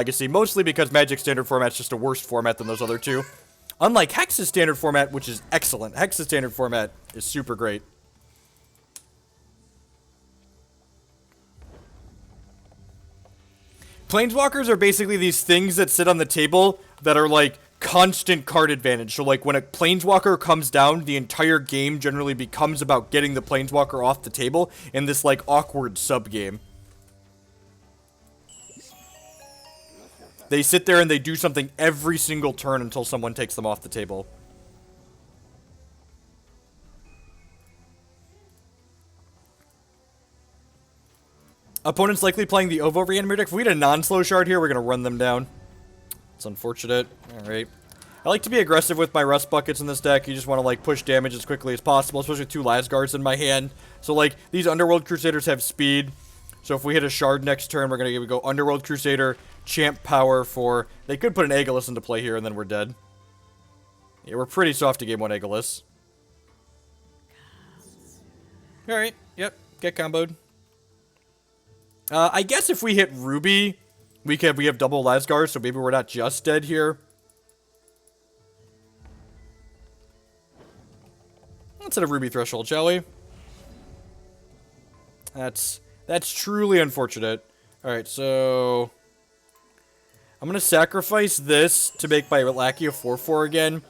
Legacy, mostly because Magic standard format's just a worse format than those other two. Unlike Hex's standard format, which is excellent. Hex's standard format is super great. Planeswalkers are basically these things that sit on the table that are like constant card advantage. So like when a Planeswalker comes down, the entire game generally becomes about getting the Planeswalker off the table in this like awkward sub-game. They sit there and they do something every single turn until someone takes them off the table. Opponent's likely playing the Ovo Reanimator deck. If we had a non-slow shard here, we're going to run them down. It's unfortunate. Alright. I like to be aggressive with my Rust Buckets in this deck. You just want to, like, push damage as quickly as possible, especially with 2 Lazgars in my hand. So, like, these Underworld Crusaders have speed. So if we hit a shard next turn, we're going to go Underworld Crusader, Champ Power for... They could put an Aegilis into play here, and then we're dead. Yeah, we're pretty soft to game 1 Aegilis. Alright, yep, get comboed. I guess if we hit Ruby, we have double Lazgar, so maybe we're not just dead here. Let's hit a Ruby threshold, shall we? That's truly unfortunate. Alright, so... I'm going to sacrifice this to make my Lackey a 4/4 again. And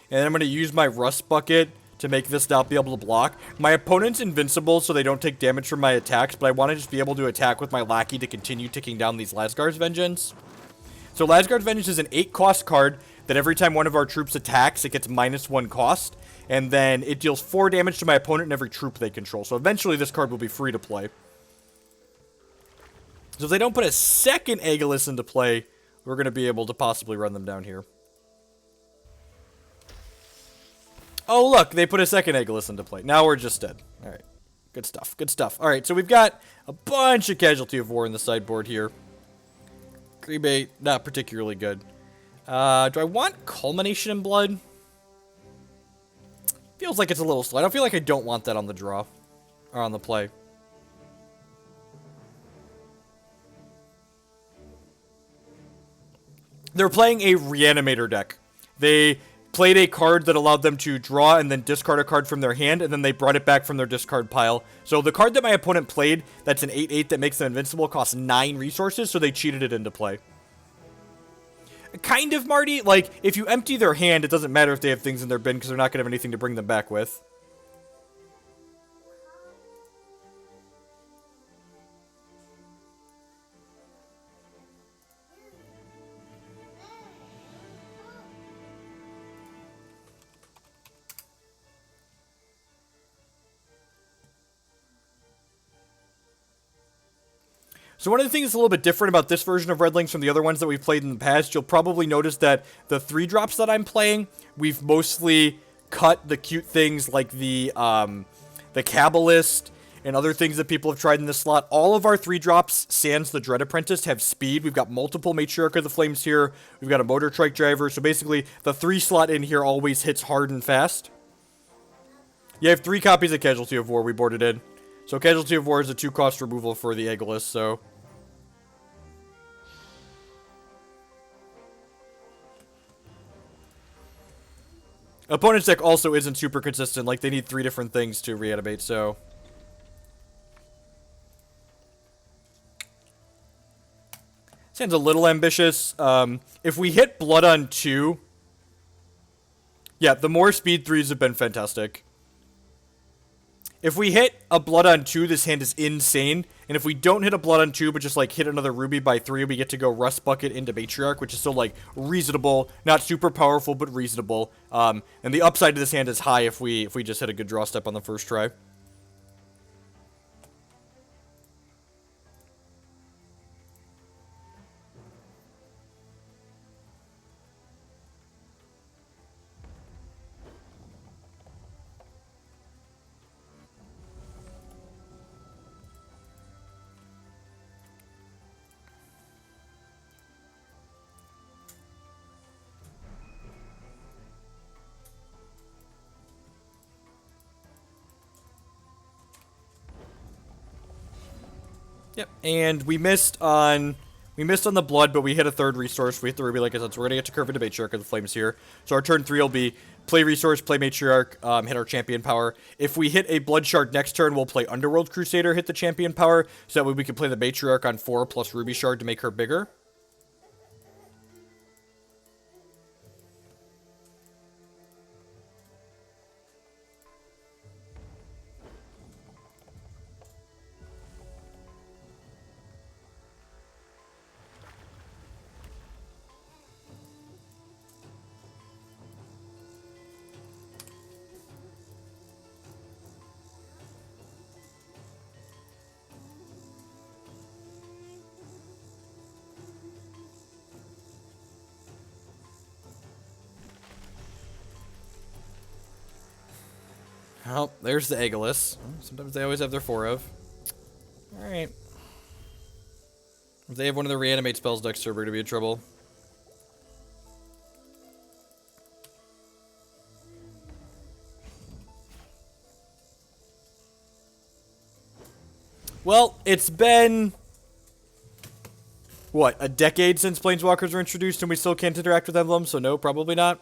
then I'm going to use my Rust Bucket to make this not be able to block. My opponent's invincible, so they don't take damage from my attacks, but I want to just be able to attack with my Lackey to continue ticking down these Lazgar's Vengeance. So Lazgar's Vengeance is an 8-cost card that every time one of our troops attacks, it gets -1 cost. And then it deals 4 damage to my opponent and every troop they control. So eventually this card will be free to play. So if they don't put a second Aegilis into play, we're going to be able to possibly run them down here. Oh, look, they put a second Aegilis into play. Now we're just dead. Alright. Good stuff, good stuff. Alright, so we've got a bunch of Casualty of War in the sideboard here. Cremate, not particularly good. Do I want Culmination in Blood? Feels like it's a little slow. I don't feel like I don't want that on the draw. Or on the play. They're playing a Reanimator deck. They played a card that allowed them to draw and then discard a card from their hand, and then they brought it back from their discard pile. So the card that my opponent played, that's an 8/8 that makes them invincible, costs 9 resources, so they cheated it into play. Kind of, Marty. Like, if you empty their hand, it doesn't matter if they have things in their bin, because they're not going to have anything to bring them back with. So one of the things that's a little bit different about this version of Redlings from the other ones that we've played in the past, you'll probably notice that the 3-drops that I'm playing, we've mostly cut the cute things like the Kabbalist and other things that people have tried in this slot. All of our 3-drops, sans the Dread Apprentice, have speed. We've got multiple Matriarch of the Flames here. We've got a Mortartrike Driver. So basically, the 3 slot in here always hits hard and fast. You have 3 copies of Casualty of War we boarded in. So Casualty of War is a 2-cost removal for the Aegilis, so... Opponent's deck also isn't super consistent, like they need 3 different things to reanimate, so... Sounds a little ambitious. If we hit Blood on 2... Yeah, the more speed 3s have been fantastic. If we hit a Blood on 2, this hand is insane. And if we don't hit a Blood on 2, but just, like, hit another Ruby by 3, we get to go Rust Bucket into Matriarch, which is still, like, reasonable. Not super powerful, but reasonable. And the upside to this hand is high if we just hit a good draw step on the first try. Yep, and we missed on We missed on the blood, but we hit a third resource. We hit the ruby, like I said, so we're going to get to curve into Matriarch of the Flames here. So our turn 3 will be play resource, play Matriarch, hit our champion power. If we hit a blood shard next turn, we'll play Underworld Crusader, hit the champion power, so that way we can play the Matriarch on 4 plus ruby shard to make her bigger. Oh, there's the Aegilis. Sometimes they always have their 4 of. Alright. If they have one of the reanimate spells next turn, we're going to be in trouble. Well, it's been... what, a decade since Planeswalkers were introduced and we still can't interact with emblems, so no, probably not.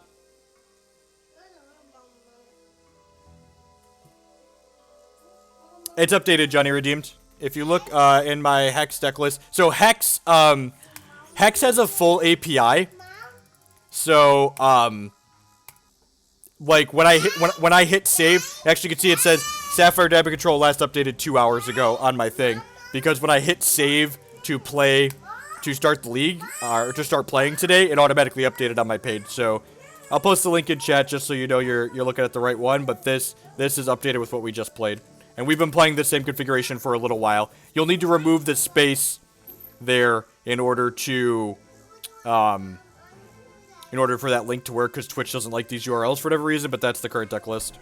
It's updated, Johnny Redeemed. If you look in my Hex deck list, so Hex has a full API. So like when I hit save, actually you can see it says Sapphire Diamond Control last updated 2 hours ago on my thing, because when I hit save to start the league or to start playing today, it automatically updated on my page. So I'll post the link in chat just so you know you're looking at the right one. But this is updated with what we just played. And we've been playing the same configuration for a little while. You'll need to remove the space there in order to, in order for that link to work, because Twitch doesn't like these URLs for whatever reason, but that's the current deck list.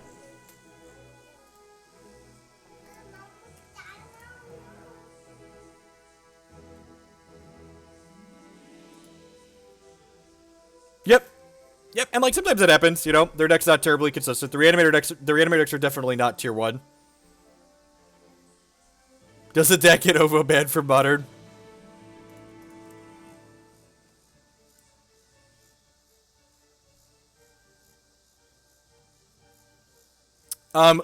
Yep, and like sometimes that happens, you know, their deck's not terribly consistent. The Reanimator decks are definitely not tier 1. Does the deck get OVO banned from Modern?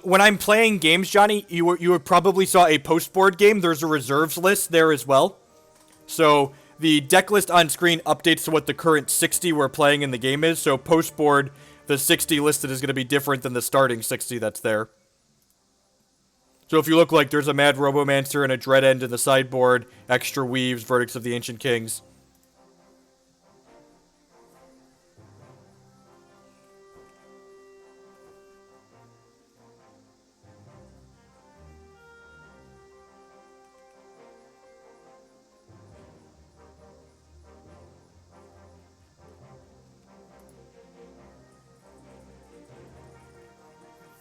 When I'm playing games, Johnny, you would probably saw a post-board game. There's a reserves list there as well. So the deck list on screen updates to what the current 60 we're playing in the game is. So post-board, the 60 listed is going to be different than the starting 60 that's there. So if you look, like, there's a Mad Robomancer and a Dread End in the sideboard, extra Weaves, Verdicts of the Ancient Kings.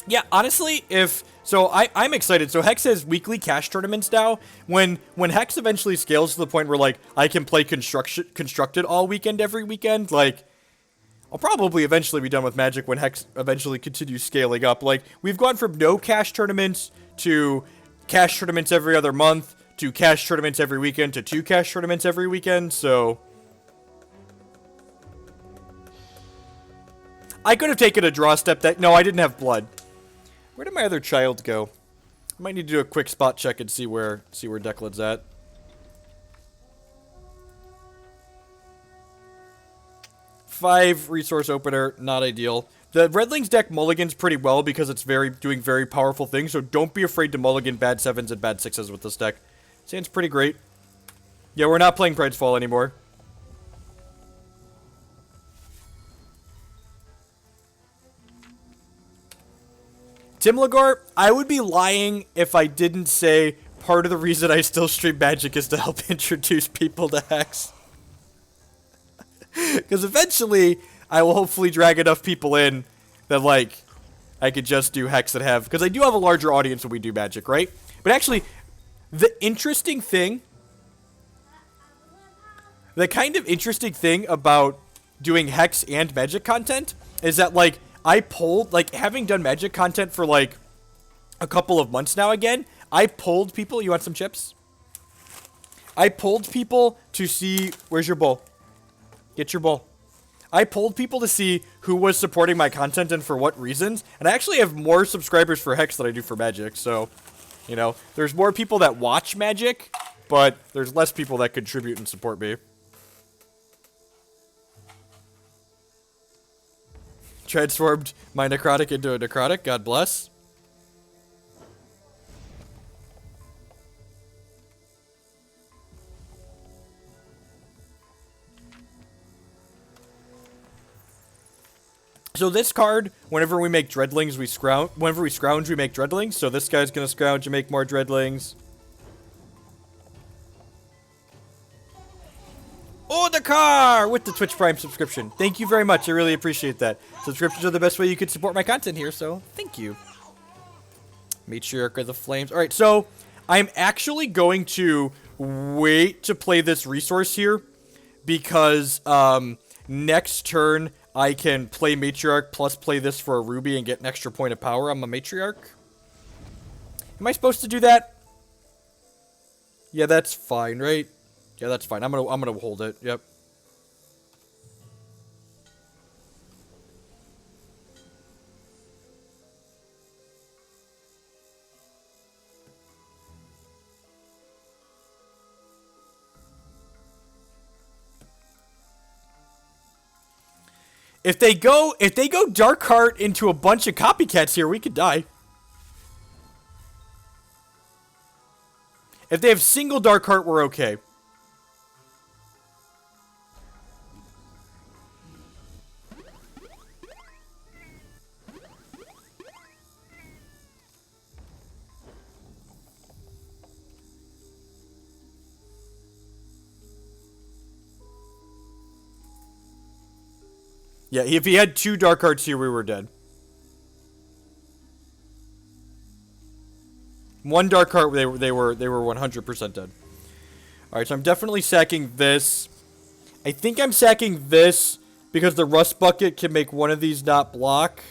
Yeah, honestly, I'm excited. So Hex has weekly cash tournaments now. When Hex eventually scales to the point where, like, I can play Constructed all weekend, every weekend, like, I'll probably eventually be done with Magic when Hex eventually continues scaling up. Like, we've gone from no cash tournaments to cash tournaments every other month to cash tournaments every weekend to 2 cash tournaments every weekend, so... I could have taken a draw step that... No, I didn't have blood. Where did my other child go? I might need to do a quick spot check and see where Declan's at. Five resource opener, not ideal. The Redlings deck mulligans pretty well because it's doing very powerful things, so don't be afraid to mulligan bad 7s and bad 6s with this deck. Sounds pretty great. Yeah, we're not playing Pride's Fall anymore. Tim Lagar, I would be lying if I didn't say part of the reason I still stream Magic is to help introduce people to Hex. Because eventually, I will hopefully drag enough people in that, like, I could just do Hex and have... Because I do have a larger audience when we do Magic, right? But actually, the interesting thing... The kind of interesting thing about doing Hex and Magic content is that, like, I polled, like, having done Magic content for, like, a couple of months now again, I polled people, you want some chips? I polled people to see... Where's your bowl? Get your bowl. I polled people to see who was supporting my content and for what reasons. And I actually have more subscribers for Hex than I do for Magic. So, you know, there's more people that watch Magic, but there's less people that contribute and support me. Transformed my necrotic into a necrotic. God bless. So this card, whenever we make Dreadlings, we scrounge. Whenever we scrounge, we make Dreadlings. So this guy's gonna scrounge and make more Dreadlings. Oh, the car with the Twitch Prime subscription. Thank you very much. I really appreciate that. Subscriptions are the best way you can support my content here, so thank you. Matriarch of the Flames. All right, so I'm actually going to wait to play this resource here because next turn I can play Matriarch plus play this for a Ruby and get an extra point of power on my Matriarch. Am I supposed to do that? Yeah, that's fine, right? Yeah, that's fine. I'm gonna hold it. Yep. If they go Darkheart into a bunch of copycats here, we could die. If they have single Darkheart, we're okay. Yeah, if he had 2 dark cards here, we were dead. 1 dark card, they were 100% dead. All right, so I'm definitely sacking this. I think I'm sacking this because the Rustbucket can make one of these not block.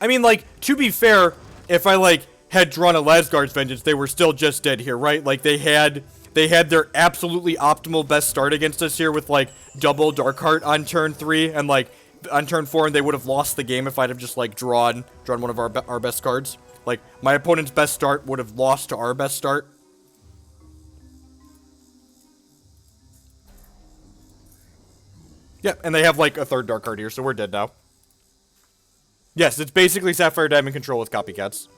I mean, like, to be fair, if I, like, had drawn a Lazgar's Vengeance, they were still just dead here, right? Like, they had their absolutely optimal best start against us here with, like, double Darkheart on turn 3, and, like, on turn 4, and they would have lost the game if I'd have just, like, drawn one of our best cards. Like, my opponent's best start would have lost to our best start. Yeah, and they have, like, a 3rd dark card here, so we're dead now. Yes, it's basically Sapphire Diamond control with copycats. So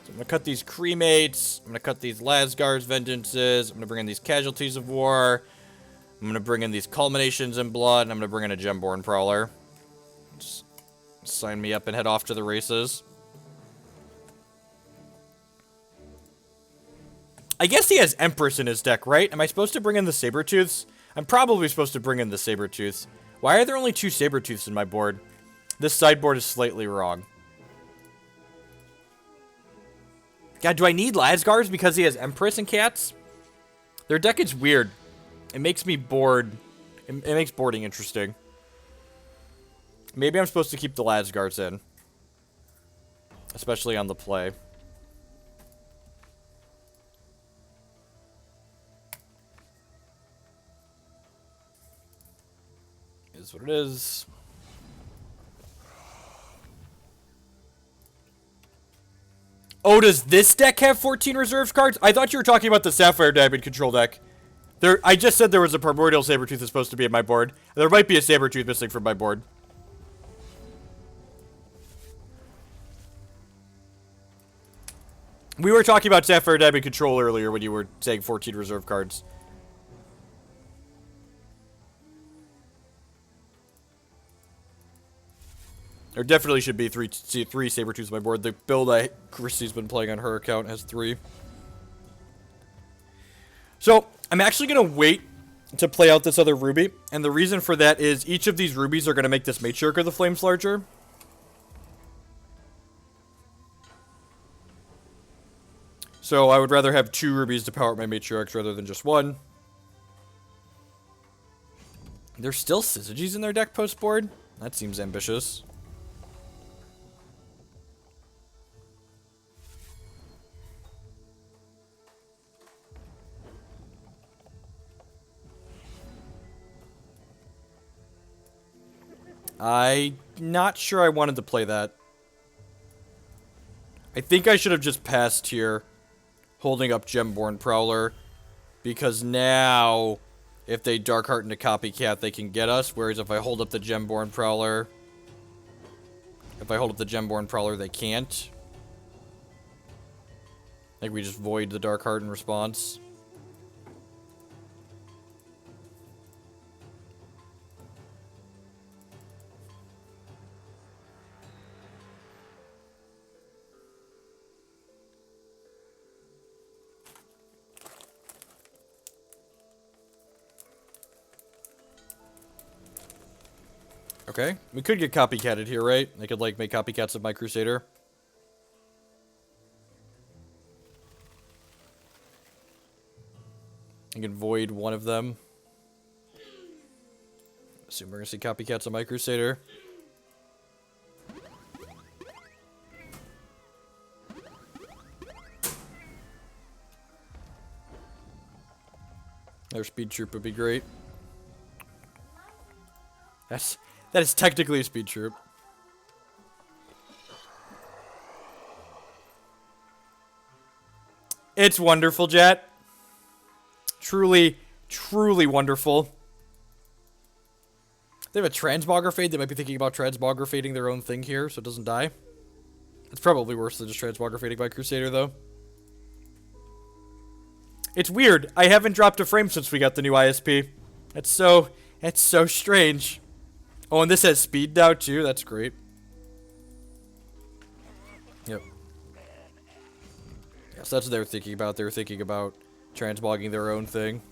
I'm going to cut these Cremates. I'm going to cut these Lazgar's Vengeances. I'm going to bring in these Casualties of War. I'm going to bring in these Culminations in Blood. And I'm going to bring in a Gemborn Prowler. Just sign me up and head off to the races. I guess he has Empress in his deck, right? Am I supposed to bring in the Sabretooths? I'm probably supposed to bring in the Sabretooths. Why are there only 2 Sabretooths in my board? This sideboard is slightly wrong. God, do I need Lazgar's because he has Empress and Cats? Their deck is weird. It makes me bored. It makes boarding interesting. Maybe I'm supposed to keep the Lazgar's in. Especially on the play. Is what it is. Oh, does this deck have 14 reserves cards? I thought you were talking about the Sapphire Diamond control deck. I just said there was a Primordial Sabretooth that's supposed to be in my board. There might be a Sabretooth missing from my board. We were talking about Sapphire Diamond control earlier when you were saying 14 reserve cards. There definitely should be three Sabretooths on my board. The build Christy's been playing on her account has 3. So, I'm actually going to wait to play out this other Ruby. And the reason for that is each of these Rubies are going to make this Matriarch of the Flames larger. So I would rather have 2 rubies to power up my Matriarchs rather than just 1. There's still Syzygies in their deck post-board? That seems ambitious. I'm not sure I wanted to play that. I think I should have just passed here, holding up Gemborn Prowler, because now, if they Darkheart into Copycat, they can get us, whereas if I hold up the Gemborn Prowler, they can't. Like, we just void the Darkheart in response. Okay, we could get copycatted here, right? They could, like, make copycats of my Crusader. I can void one of them. Assume we're gonna see copycats of my Crusader. Their speed troop would be great. That is technically a speed troop. It's wonderful, Jet. Truly, truly wonderful. They have a Transmogre Fade. They might be thinking about Transmogre Fading their own thing here so it doesn't die. It's probably worse than just Transmogre Fading by Crusader, though. It's weird. I haven't dropped a frame since we got the new ISP. It's so strange. Oh, and this has speed now, too. That's great. Yep. Yes, that's what they were thinking about. They were thinking about transmogging their own thing.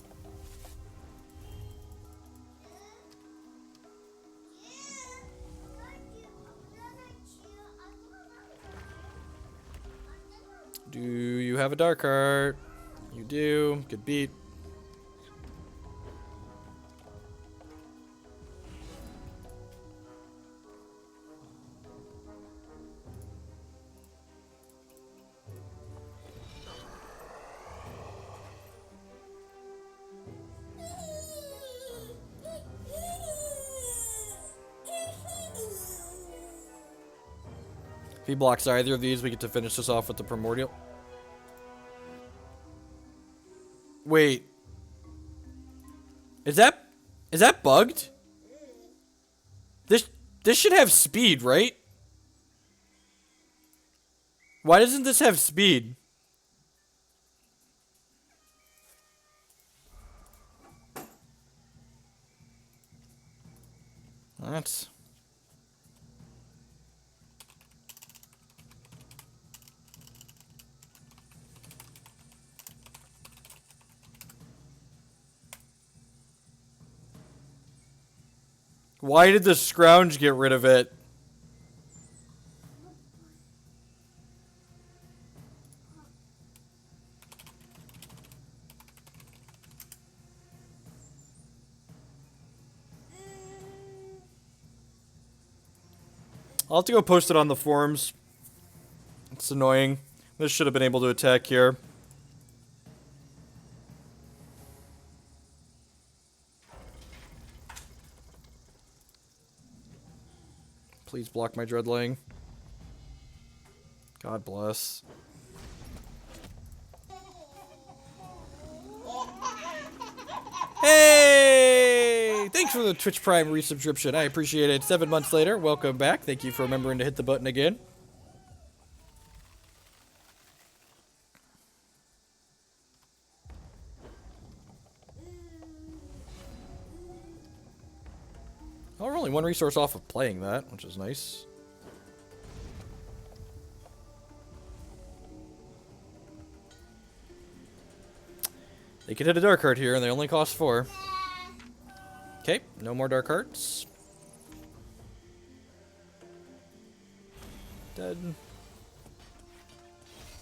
Do you have a Darkheart? You do. Good beat. If he blocks either of these, we get to finish this off with the Primordial. Wait. Is that bugged? This should have speed, right? Why doesn't this have speed? That's... Why did the Scrounge get rid of it? I'll have to go post it on the forums. It's annoying. This should have been able to attack here. Please block my Dreadling. God bless. Hey! Thanks for the Twitch Prime resubscription. I appreciate it. 7 months later, welcome back. Thank you for remembering to hit the button again. Oh, we're only one resource off of playing that, which is nice. They could hit a Darkheart here, and they only cost 4. Okay, no more Darkhearts. Dead.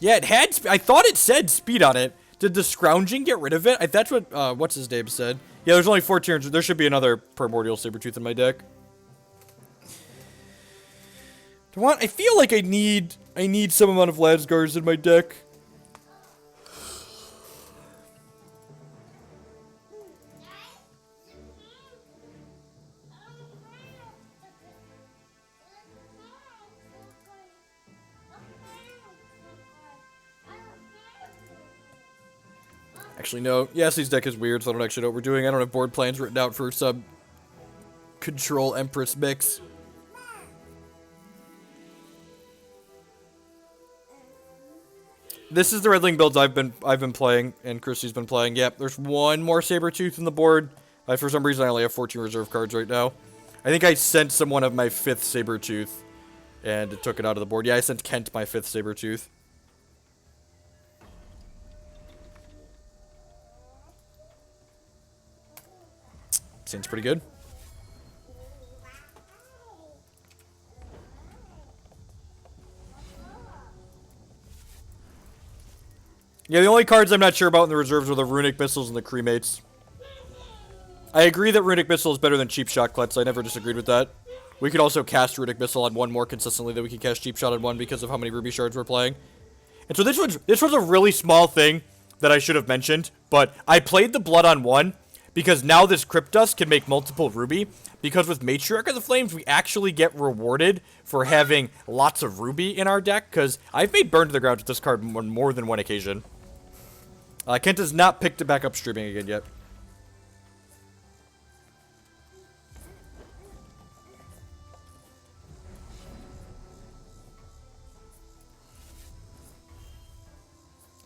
Yeah, it had... I thought it said speed on it. Did the scrounging get rid of it? That's what, what's his name said. Yeah, there's only 4 turns. There should be another Primordial Sabretooth in my deck. I feel like I need some amount of Lazgars in my deck. Actually, no. Yassi's deck is weird, so I don't actually know what we're doing. I don't have board plans written out for some Control Empress mix. This is the Redling builds I've been playing, and Christy's been playing. Yep, there's one more Sabretooth in the board. For some reason, I only have 14 reserve cards right now. I think I sent someone of my 5th Sabretooth, and it took it out of the board. Yeah, I sent Kent my 5th Sabretooth. Seems pretty good. Yeah, the only cards I'm not sure about in the reserves are the Runic Missiles and the Cremates. I agree that Runic Missile is better than Cheap Shot Klutz. I never disagreed with that. We could also cast Runic Missile on one more consistently than we can cast Cheap Shot on one because of how many Ruby Shards we're playing. And so this was a really small thing that I should have mentioned, but I played the Blood on one because now this Crypt Dust can make multiple Ruby, because with Matriarch of the Flames, we actually get rewarded for having lots of Ruby in our deck, because I've made Burn to the Ground with this card on more than one occasion. Kent has not picked it back up streaming again yet.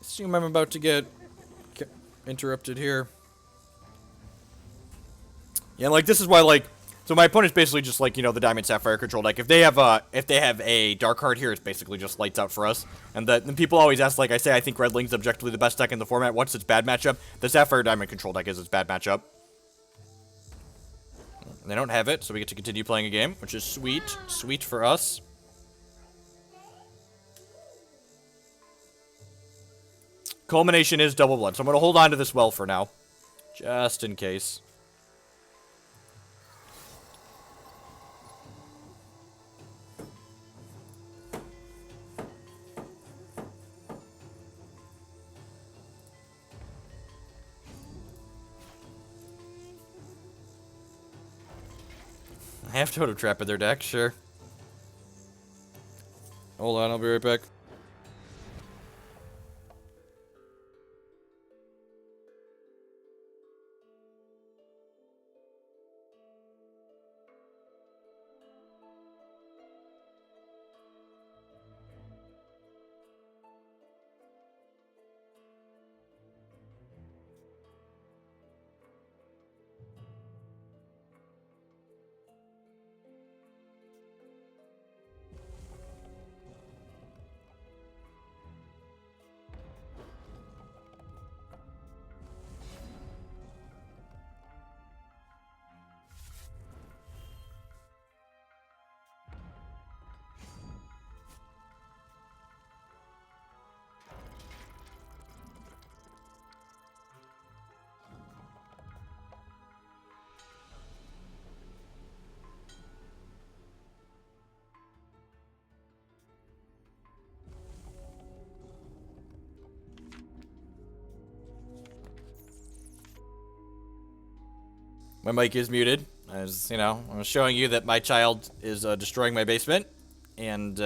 Assume I'm about to get interrupted here. Yeah, like, this is why, like, so my opponent's basically just like, you know, the Diamond Sapphire control deck. If they have a dark card here, it's basically just lights out for us. And then people always ask, like I say, I think Redlings objectively the best deck in the format. What's its bad matchup? The Sapphire Diamond control deck is its bad matchup. And they don't have it, so we get to continue playing a game, which is sweet. Sweet for us. Culmination is double blood, so I'm going to hold on to this well for now. Just in case. I have Totem Trap in their deck, sure. Hold on, I'll be right back. My mic is muted, as, you know, I'm showing you that my child is destroying my basement, and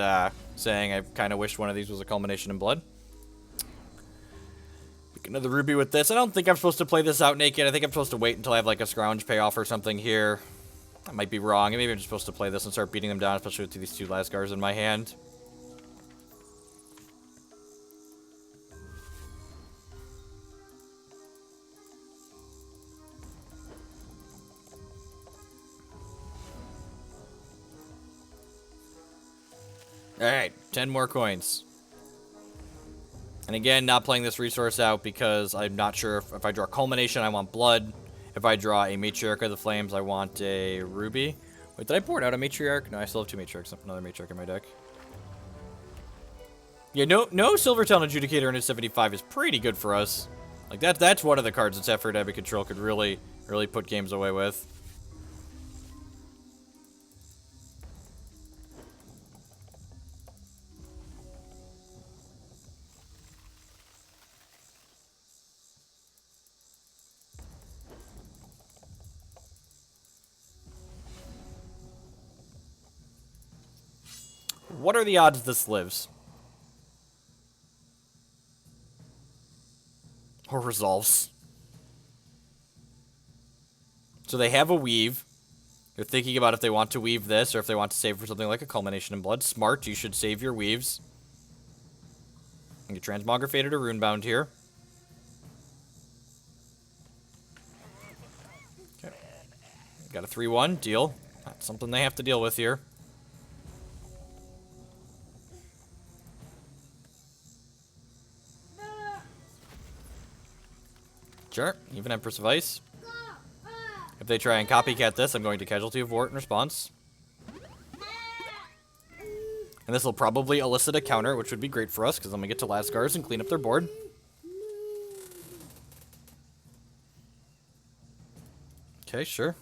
saying I kind of wish one of these was a Culmination in Blood. Pick another Ruby with this. I don't think I'm supposed to play this out naked. I think I'm supposed to wait until I have, like, a scrounge payoff or something here. I might be wrong. Maybe I'm just supposed to play this and start beating them down, especially with these 2 Lazgars in my hand. Alright, 10 more coins. And again, not playing this resource out because I'm not sure if I draw Culmination, I want Blood. If I draw a Matriarch of the Flames, I want a Ruby. Wait, did I board out a Matriarch? No, I still have 2 Matriarchs. Another Matriarch in my deck. Yeah, no Silvertown Adjudicator in his 75 is pretty good for us. Like, that's one of the cards that Sapphire Abbey Control could really put games away with. What are the odds this lives? Or resolves? So they have a weave. They're thinking about if they want to weave this or if they want to save for something like a Culmination in Blood. Smart, you should save your weaves. And get Transmogrifated or Runebound here. Okay. Got a 3-1, deal. That's something they have to deal with here. Sure, even Empress of Ice. If they try and copycat this, I'm going to Casualty of War in response. And this will probably elicit a counter, which would be great for us, because I'm going to get to Lazgars and clean up their board. Okay, sure.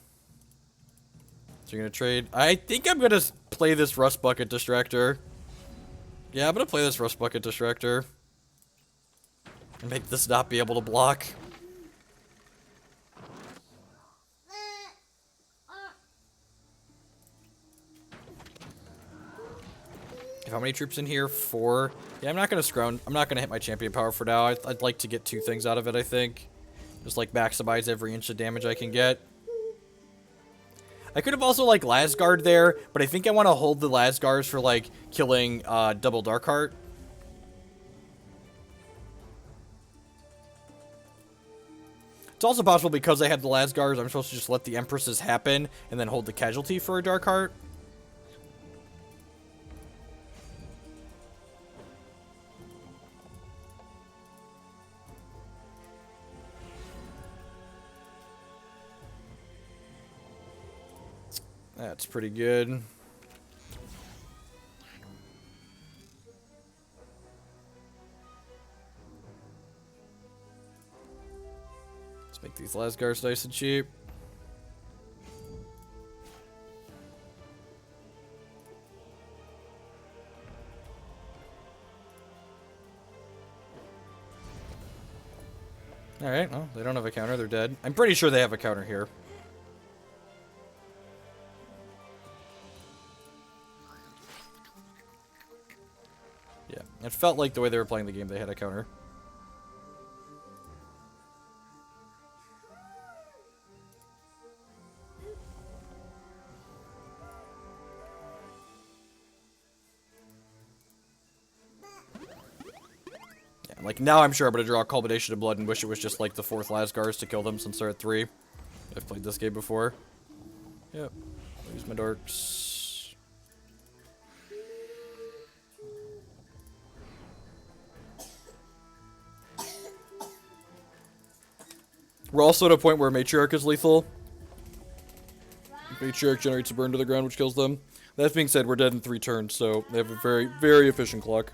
So you're going to trade... I think I'm going to play this Rustbucket Distractor. Yeah, I'm going to play this Rustbucket Distractor. And make this not be able to block. How many troops in here? 4. Yeah, I'm not going to scrounge. I'm not going to hit my champion power for now. I'd like to get 2 things out of it, I think. Just, like, maximize every inch of damage I can get. I could have also, like, Lazguard there, but I think I want to hold the Lazgars for, like, killing double Darkheart. It's also possible because I had the Lazgars, I'm supposed to just let the Empresses happen and then hold the casualty for a Darkheart. That's pretty good. Let's make these Lazgars nice and cheap. Alright, well, they don't have a counter, they're dead. I'm pretty sure they have a counter here. Yeah, it felt like the way they were playing the game, they had a counter. Yeah, like, now I'm sure I'm going to draw a Culmination of Blood and wish it was just, like, the 4th Lazgars to kill them since they're at 3. I've played this game before. Yep. Use my dorks. We're also at a point where Matriarch is lethal. Matriarch generates a burn to the ground, which kills them. That being said, we're dead in 3 turns, so they have a very, very efficient clock.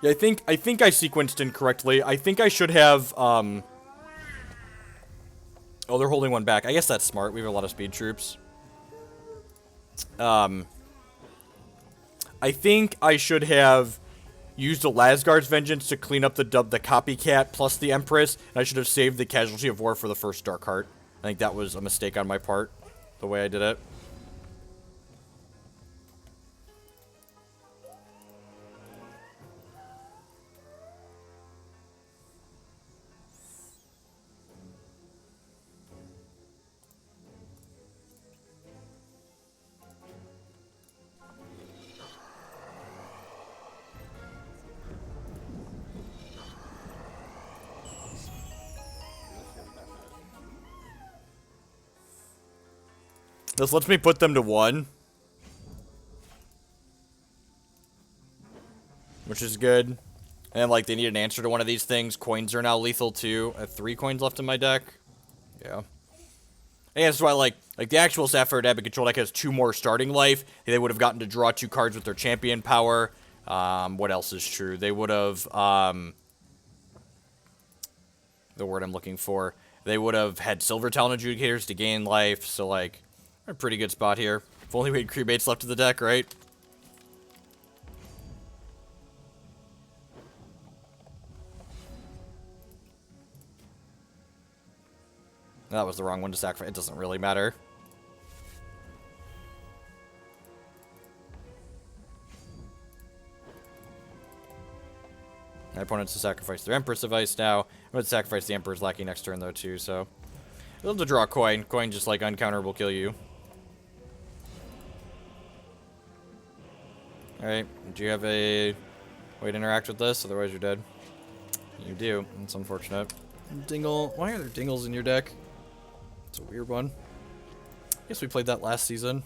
Yeah, I think I sequenced incorrectly. I think I should have, oh, they're holding one back. I guess that's smart. We have a lot of speed troops. I think I should have used a Lazgar's Vengeance to clean up the copycat plus the Empress, and I should have saved the Casualty of War for the first Darkheart. I think that was a mistake on my part, the way I did it. This lets me put them to 1. Which is good. And, like, they need an answer to one of these things. Coins are now lethal, too. I have 3 coins left in my deck. Yeah. And that's why, like the actual Sapphire Abbey Control deck has 2 more starting life. They would have gotten to draw 2 cards with their champion power. What else is true? They would have, the word I'm looking for, they would have had Silver Talon Adjudicators to gain life, so, like, a pretty good spot here. If only we had Cremates left in the deck, right? That was the wrong one to sacrifice. It doesn't really matter. My opponent's to sacrifice their Empress device now. I'm going to sacrifice the Emperor's Lackey next turn, though, too, so... Able to draw a coin. Coin just, like, uncounterable kill you. Alright, do you have a way to interact with this? Otherwise you're dead. You do. That's unfortunate. Dingle. Why are there dingles in your deck? It's a weird one. I guess we played that last season.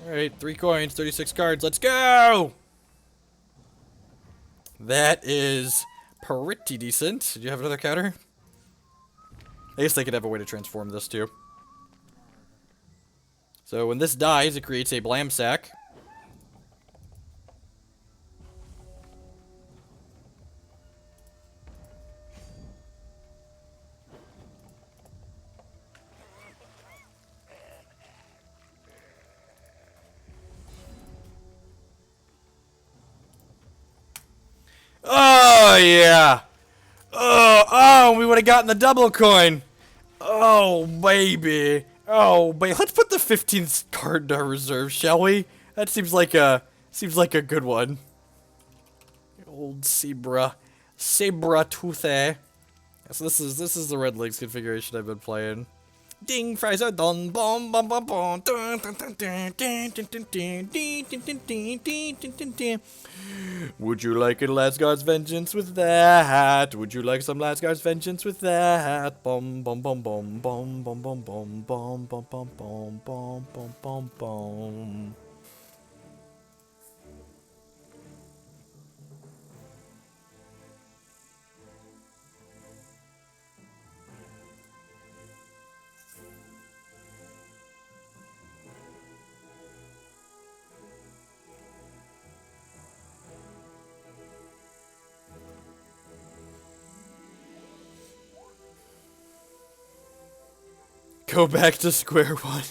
Alright, 3 coins, 36 cards. Let's go! That is pretty decent. Did you have another counter? I guess they could have a way to transform this too. So when this dies, it creates a Blamsack. Oh, yeah. Oh, we would have gotten the double coin. Oh, baby. Oh, baby. Let's put the 15th card to our reserve, shall we? That seems like a good one. Old Sabretooth. So this is the Redlings configuration I've been playing. Ding, fries are done. Bom, bom, bom, bom. Dun, dun, dun, dun, dun, dun, dun, dun, dun, dun, dun, dun, dun, dun, dun. Would you like a Lazgar's Vengeance with that? Would you like some Lazgar's Vengeance with that? Bom, bom, bom, bom, bom, bom, bom, bom, bom, bom, bom, bom, bom, bom, bom, bom. Go back to square one.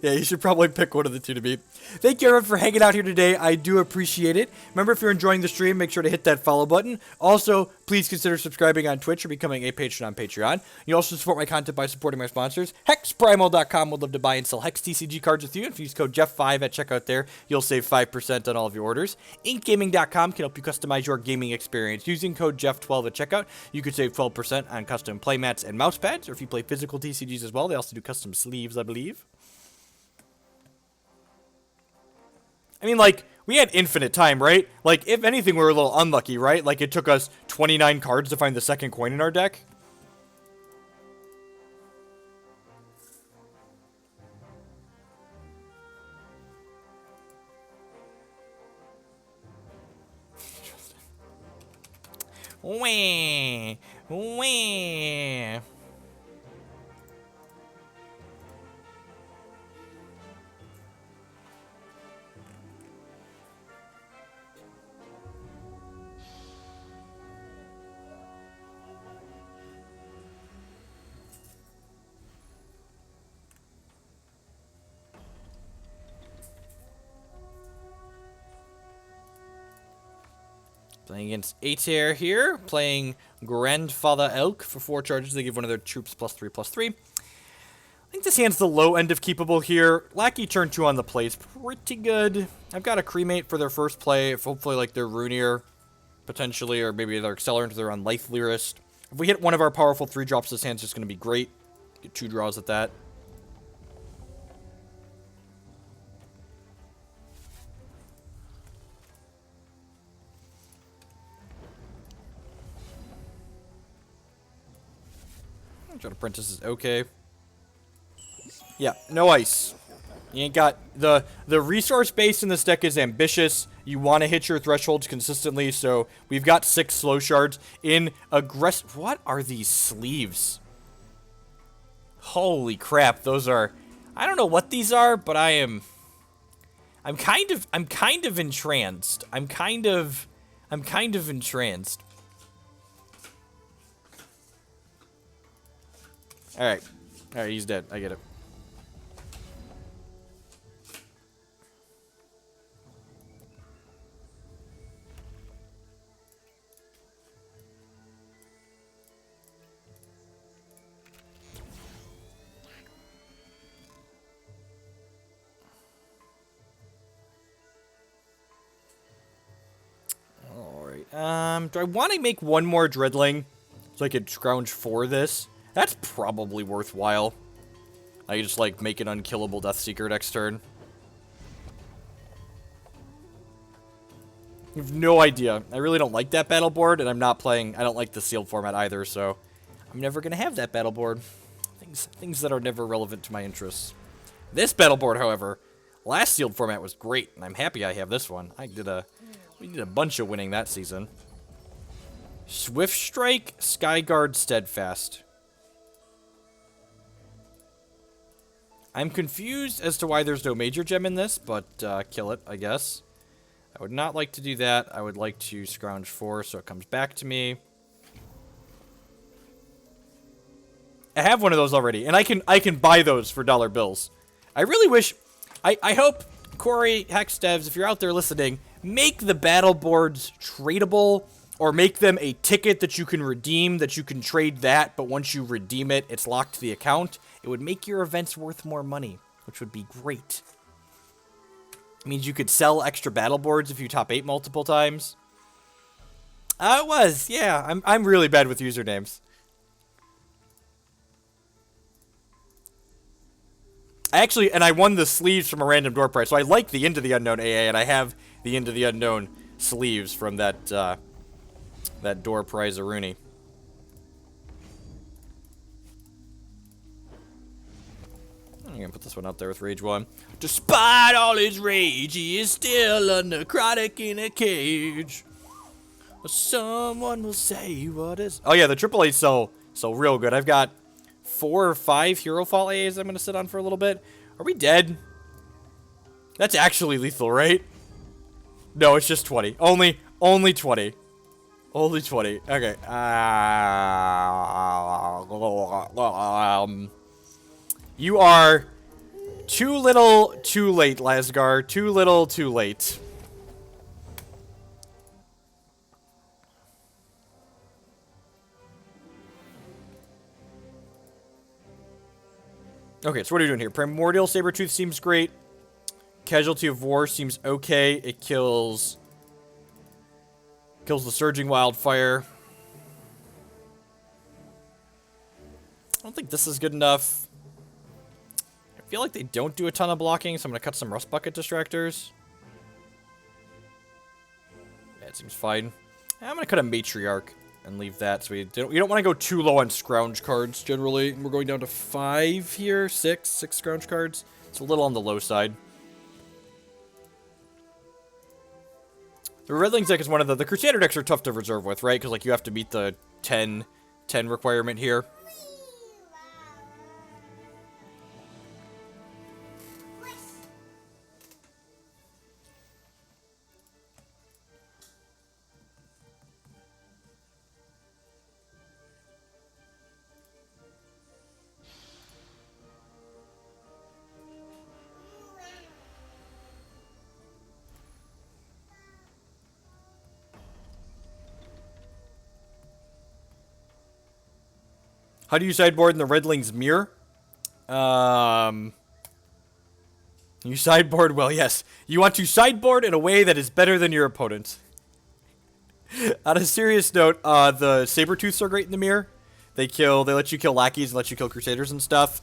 Yeah, you should probably pick one of the two to beat. Thank you everyone for hanging out here today. I do appreciate it. Remember, if you're enjoying the stream, make sure to hit that follow button. Also, please consider subscribing on Twitch or becoming a patron on Patreon. You also support my content by supporting my sponsors. HexPrimal.com would love to buy and sell Hex TCG cards with you. If you use code Jeff5 at checkout there, you'll save 5% on all of your orders. InkGaming.com can help you customize your gaming experience. Using code Jeff12 at checkout, you could save 12% on custom playmats and mousepads. Or if you play physical TCGs as well, they also do custom sleeves, I believe. I mean, like, we had infinite time, right? Like, if anything, we were a little unlucky, right? Like, it took us 29 cards to find the second coin in our deck. Wah, wah. Playing against Aether here, playing Grandfather Elk for 4 charges. They give one of their troops +3/+3. I think this hand's the low end of keepable here. Lackey turn 2 on the play is pretty good. I've got a Cremate for their first play, if hopefully like their Runier, potentially, or maybe their Accelerant if they're on Life Lyrist. If we hit one of our powerful 3 drops, this hand's just going to be great. Get 2 draws at that. Dread Apprentice is okay. Yeah, no ice. You ain't got... The resource base in this deck is ambitious. You want to hit your thresholds consistently, so we've got 6 slow shards in aggressive... What are these sleeves? Holy crap, those are... I don't know what these are, but I'm kind of entranced. I'm kind of entranced. Alright. Alright, he's dead. I get it. Do I want to make one more Dreadling so I could scrounge for this? That's probably worthwhile. I just, like, make an unkillable Deathseeker next turn. You have no idea. I really don't like that battle board, and I'm not playing... I don't like the sealed format either, so... I'm never going to have that battle board. Things that are never relevant to my interests. This battle board, however, last sealed format was great, and I'm happy I have this one. We did a bunch of winning that season. Swift Strike, Skyguard, Steadfast. I'm confused as to why there's no major gem in this, but kill it, I guess. I would not like to do that. I would like to scrounge 4 so it comes back to me. I have one of those already, and I can buy those for dollar bills. I really wish... I hope, Corey, Hex Devs, if you're out there listening, make the battle boards tradable, or make them a ticket that you can redeem, that you can trade that, but once you redeem it, it's locked to the account. It would make your events worth more money, which would be great. It means you could sell extra battle boards if you top 8 multiple times. It was, yeah. I'm really bad with usernames. And I won the sleeves from a random door prize, so I like the Into the Unknown AA, and I have the Into the Unknown sleeves from that that door prize of Rooney. I'm gonna put this one out there with Rage 1. Despite all his rage, he is still a necrotic in a cage. Someone will say what is... Oh yeah, the AAA's so real good. I've got 4 or 5 Hero Fall AAs I'm gonna sit on for a little bit. Are we dead? That's actually lethal, right? No, it's just 20. Only 20. Only 20. Okay. You are too little, too late, Lazgar. Too little, too late. Okay, so what are you doing here? Primordial Sabretooth seems great. Casualty of War seems okay. It kills the Surging Wildfire. I don't think this is good enough. I feel like they don't do a ton of blocking, so I'm going to cut some Rustbucket Distractors. Yeah, it seems fine. I'm going to cut a Matriarch and leave that, so we don't want to go too low on scrounge cards, generally. We're going down to 5 here, 6 scrounge cards. It's a little on the low side. The Redlings deck is one of the Crusader decks are tough to reserve with, right? Because, like, you have to meet the 10 requirement here. How do you sideboard in the Redlings mirror? You sideboard, well, yes. You want to sideboard in a way that is better than your opponent. On a serious note, the Sabretooths are great in the mirror. They let you kill Lackeys and let you kill Crusaders and stuff.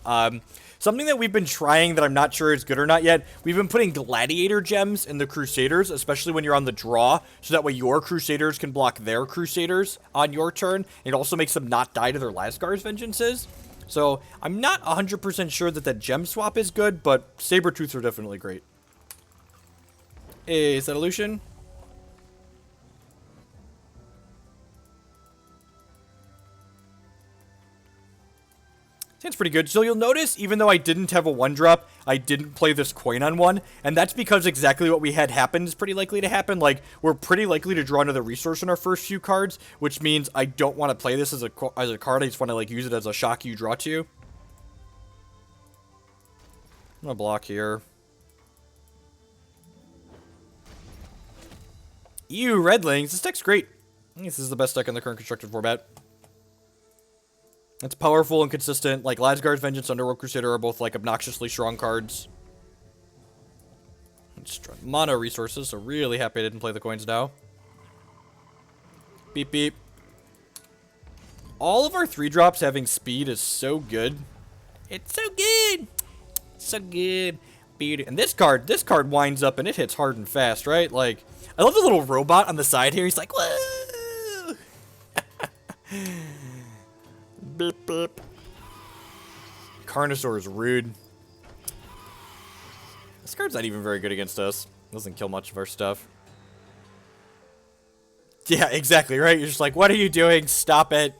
Something that we've been trying that I'm not sure is good or not yet, we've been putting Gladiator gems in the Crusaders, especially when you're on the draw, so that way your Crusaders can block their Crusaders on your turn. It also makes them not die to their Lazgar's vengeances. So I'm not 100% sure that gem swap is good, but Sabretooths are definitely great. Is that a Lucian? Sounds pretty good. So you'll notice, even though I didn't have a 1-drop, I didn't play this coin on 1, and that's because exactly what we had happen is pretty likely to happen. Like, we're pretty likely to draw another resource in our first few cards, which means I don't want to play this as a card. I just want to, like, use it as a shock you draw to. I'm gonna block here. Ew, Redlings. This deck's great. I think this is the best deck in the current constructed format. It's powerful and consistent. Like, Lazgar's Vengeance, Underworld Crusader are both, like, obnoxiously strong cards. Just mono resources, so really happy I didn't play the coins now. Beep, beep. All of our 3-drops having speed is so good. It's so good! So good. And this card winds up and it hits hard and fast, right? Like, I love the little robot on the side here. He's like, whoa! Beep, beep. Carnosaur is rude. This card's not even very good against us. Doesn't kill much of our stuff. Yeah, exactly, right? You're just like, what are you doing? Stop it.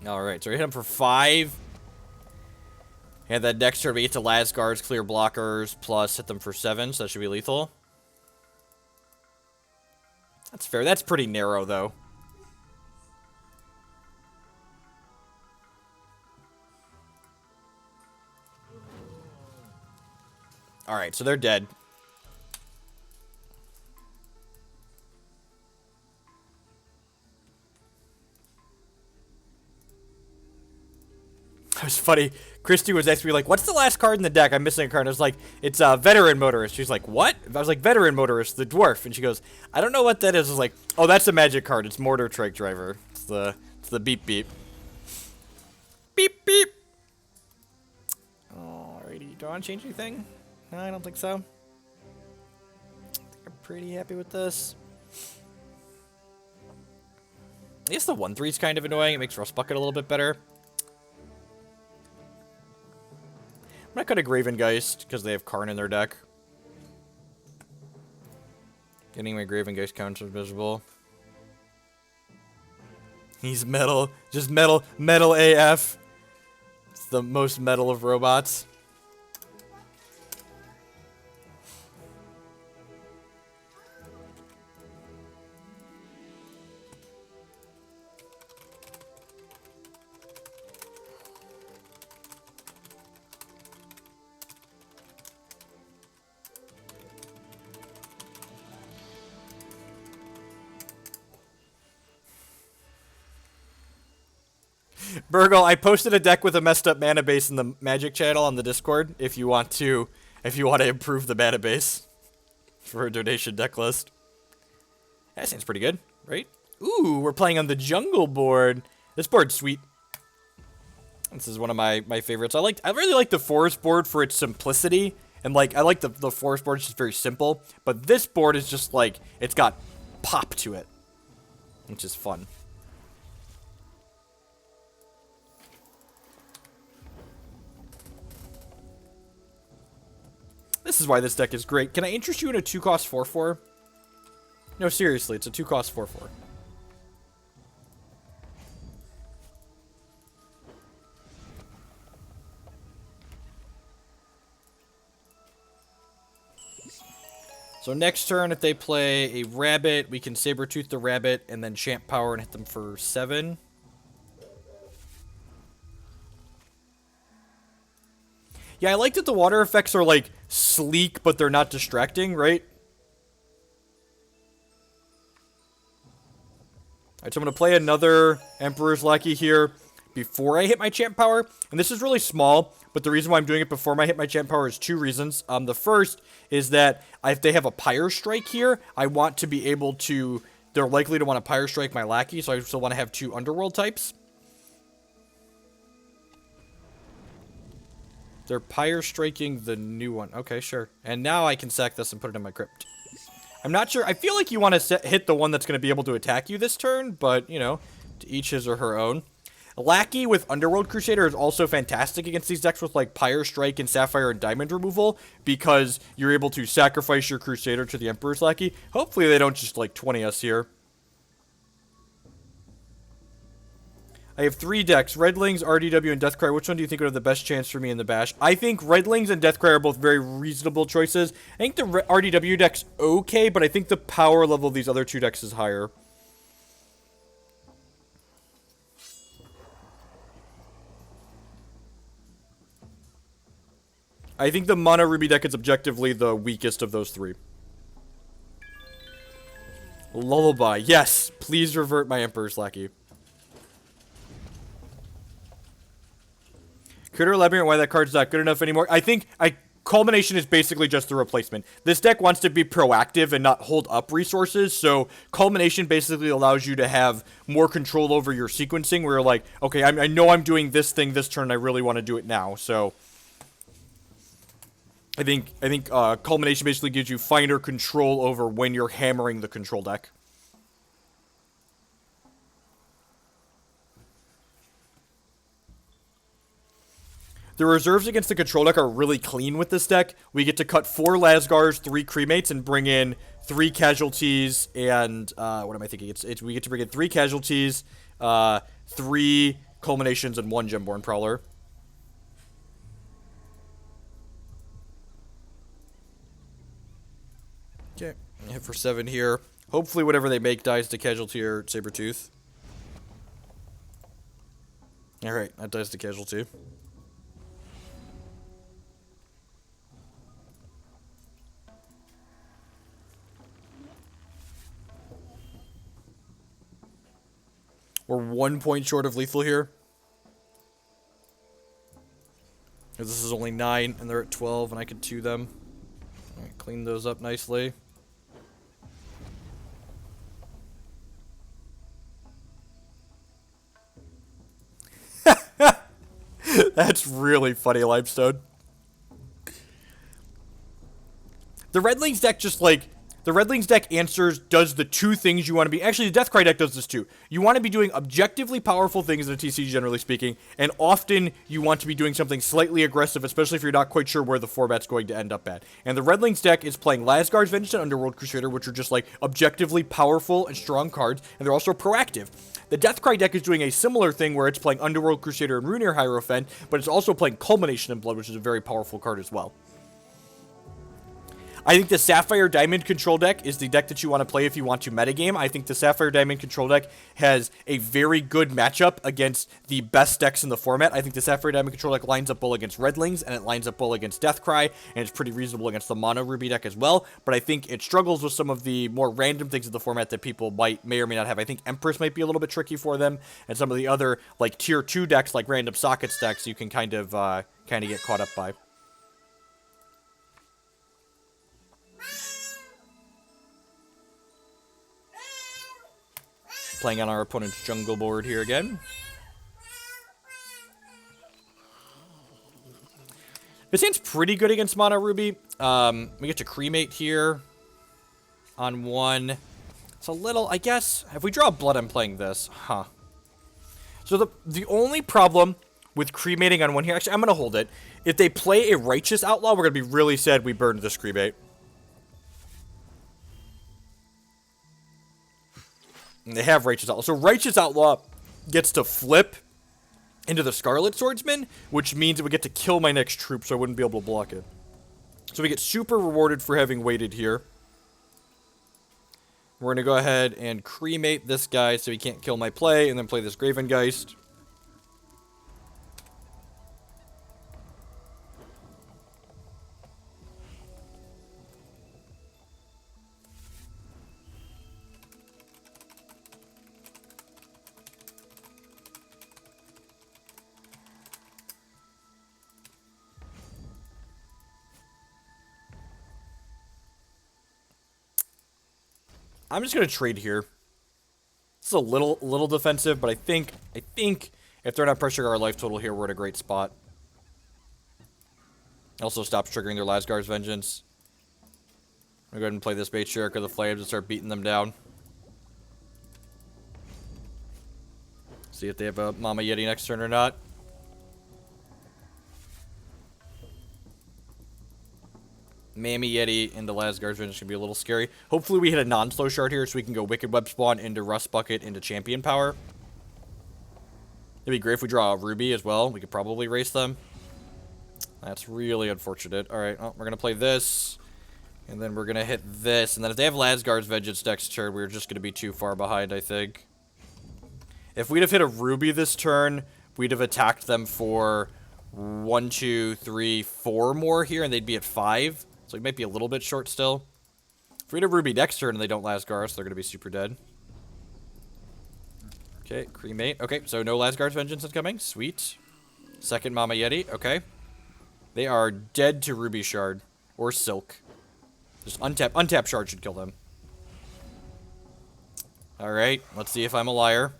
Alright, so we hit him for 5. And then next turn we get to Lazgar's clear blockers, plus hit them for 7, so that should be lethal. That's fair. That's pretty narrow, though. Alright, so they're dead. It was funny. Christy was asking me, like, what's the last card in the deck? I'm missing a card. I was like, it's a Veteran Motorist. She's like, what? I was like, Veteran Motorist, the dwarf. And she goes, I don't know what that is. I was like, oh, that's a magic card. It's Mortartrike Driver. It's the beep beep. Beep beep. Alrighty. Do I want to change anything? No, I don't think so. I think I'm pretty happy with this. I guess the 1/3 is kind of annoying. It makes Rustbucket a little bit better. I'm not going to Graven Geist, because they have Karn in their deck. Getting my Graven Geist counter visible. He's metal. Just metal. Metal AF. It's the most metal of robots. Burgle, I posted a deck with a messed up mana base in the Magic channel on the Discord. If you want to improve the mana base for a donation deck list. That seems pretty good, right? Ooh, we're playing on the jungle board. This board's sweet. This is one of my favorites. I really like the forest board for its simplicity, and like I like the forest board. It's just very simple. But this board is just like it's got pop to it, which is fun. This is why this deck is great. Can I interest you in a 2-cost 4/4? No, seriously, it's a 2-cost 4/4. So next turn, if they play a rabbit, we can Sabretooth the rabbit and then champ power and hit them for 7. Yeah, I like that the water effects are, like, sleek, but they're not distracting, right? Alright, so I'm going to play another Emperor's Lackey here before I hit my champ power. And this is really small, but the reason why I'm doing it before I hit my champ power is 2 reasons. The first is that if they have a Pyre Strike here, I want to be able to... They're likely to want to Pyre Strike my Lackey, so I still want to have 2 Underworld types. They're Pyre Striking the new one. Okay, sure. And now I can sack this and put it in my Crypt. I'm not sure. I feel like you want to hit the one that's going to be able to attack you this turn, but, you know, to each his or her own. Lackey with Underworld Crusader is also fantastic against these decks with, like, Pyre Strike and Sapphire and Diamond removal, because you're able to sacrifice your Crusader to the Emperor's Lackey. Hopefully they don't just, like, 20 us here. I have 3 decks, Redlings, RDW, and Deathcry. Which one do you think would have the best chance for me in the bash? I think Redlings and Deathcry are both very reasonable choices. I think the RDW deck's okay, but I think the power level of these other 2 decks is higher. I think the Mono Ruby deck is objectively the weakest of those 3. Lullaby. Yes, please revert my Emperor's Lackey. Critter elaborate why that card's not good enough anymore. I think Culmination is basically just the replacement. This deck wants to be proactive and not hold up resources, so Culmination basically allows you to have more control over your sequencing, where you're like, okay, I know I'm doing this thing this turn, I really want to do it now, so I think Culmination basically gives you finer control over when you're hammering the control deck. The reserves against the control deck are really clean with this deck. We get to cut 4 Lazgars, 3 Cremates, and bring in 3 Casualties, and, what am I thinking? We get to bring in 3 Casualties, 3 Culminations, and 1 Gemborn Prowler. Okay, hit for 7 here. Hopefully whatever they make dies to Casualty or Sabretooth. Alright, that dies to Casualty. We're 1 point short of lethal here. This is only 9, and they're at 12, and I could 2 them. Alright, clean those up nicely. That's really funny, Limestone. The Redlings deck just, like... The Redlings deck does the 2 things you want to be... Actually, the Deathcry deck does this too. You want to be doing objectively powerful things in a TC, generally speaking, and often you want to be doing something slightly aggressive, especially if you're not quite sure where the format's going to end up at. And the Redlings deck is playing Lazgar's Vengeance and Underworld Crusader, which are just, like, objectively powerful and strong cards, and they're also proactive. The Deathcry deck is doing a similar thing where it's playing Underworld Crusader and Runic Hierophant, but it's also playing Culmination of Blood, which is a very powerful card as well. I think the Sapphire Diamond control deck is the deck that you want to play if you want to metagame. I think the Sapphire Diamond control deck has a very good matchup against the best decks in the format. I think the Sapphire Diamond control deck lines up well against Redlings, and it lines up well against Deathcry, and it's pretty reasonable against the Mono Ruby deck as well. But I think it struggles with some of the more random things in the format that people may or may not have. I think Empress might be a little bit tricky for them, and some of the other, like, tier 2 decks, like Random Sockets decks, you can kind of get caught up by. Playing on our opponent's jungle board here again. This hand's pretty good against Mono Ruby. We get to Cremate here on 1. It's a little, I guess, if we draw blood, I'm playing this. Huh. So the only problem with Cremating on 1 here, actually, I'm going to hold it. If they play a Righteous Outlaw, we're going to be really sad we burned this Cremate. And they have Righteous Outlaw. So Righteous Outlaw gets to flip into the Scarlet Swordsman, which means it would get to kill my next troop, so I wouldn't be able to block it. So we get super rewarded for having waited here. We're going to go ahead and Cremate this guy so he can't kill my play, and then play this Graven Geist. I'm just going to trade here. It's a little defensive, but I think if they're not pressuring our life total here, we're in a great spot. Also stops triggering their Lazgar's Vengeance. I'll go ahead and play this Matriarch of the Flames and start beating them down. See if they have a Mama Yeti next turn or not. Mammy Yeti into Lazgar's Vengeance should be a little scary. Hopefully we hit a non-slow shard here so we can go Wicked Webspawn into Rustbucket into Champion Power. It'd be great if we draw a Ruby as well. We could probably race them. That's really unfortunate. Alright, well, we're going to play this. And then we're going to hit this. And then if they have Lazgar's Vengeance next turn, we're just going to be too far behind, I think. If we'd have hit a Ruby this turn, we'd have attacked them for 1, 2, 3, 4 more here, and they'd be at 5. So we might be a little bit short still. If we hit a Ruby next turn and they don't Lazgar us, they're going to be super dead. Okay, Cremate. Okay, so no Lazgar's Vengeance is coming. Sweet. Second Mama Yeti. Okay. They are dead to Ruby Shard. Or Silk. Just untap Shard should kill them. Alright, let's see if I'm a liar.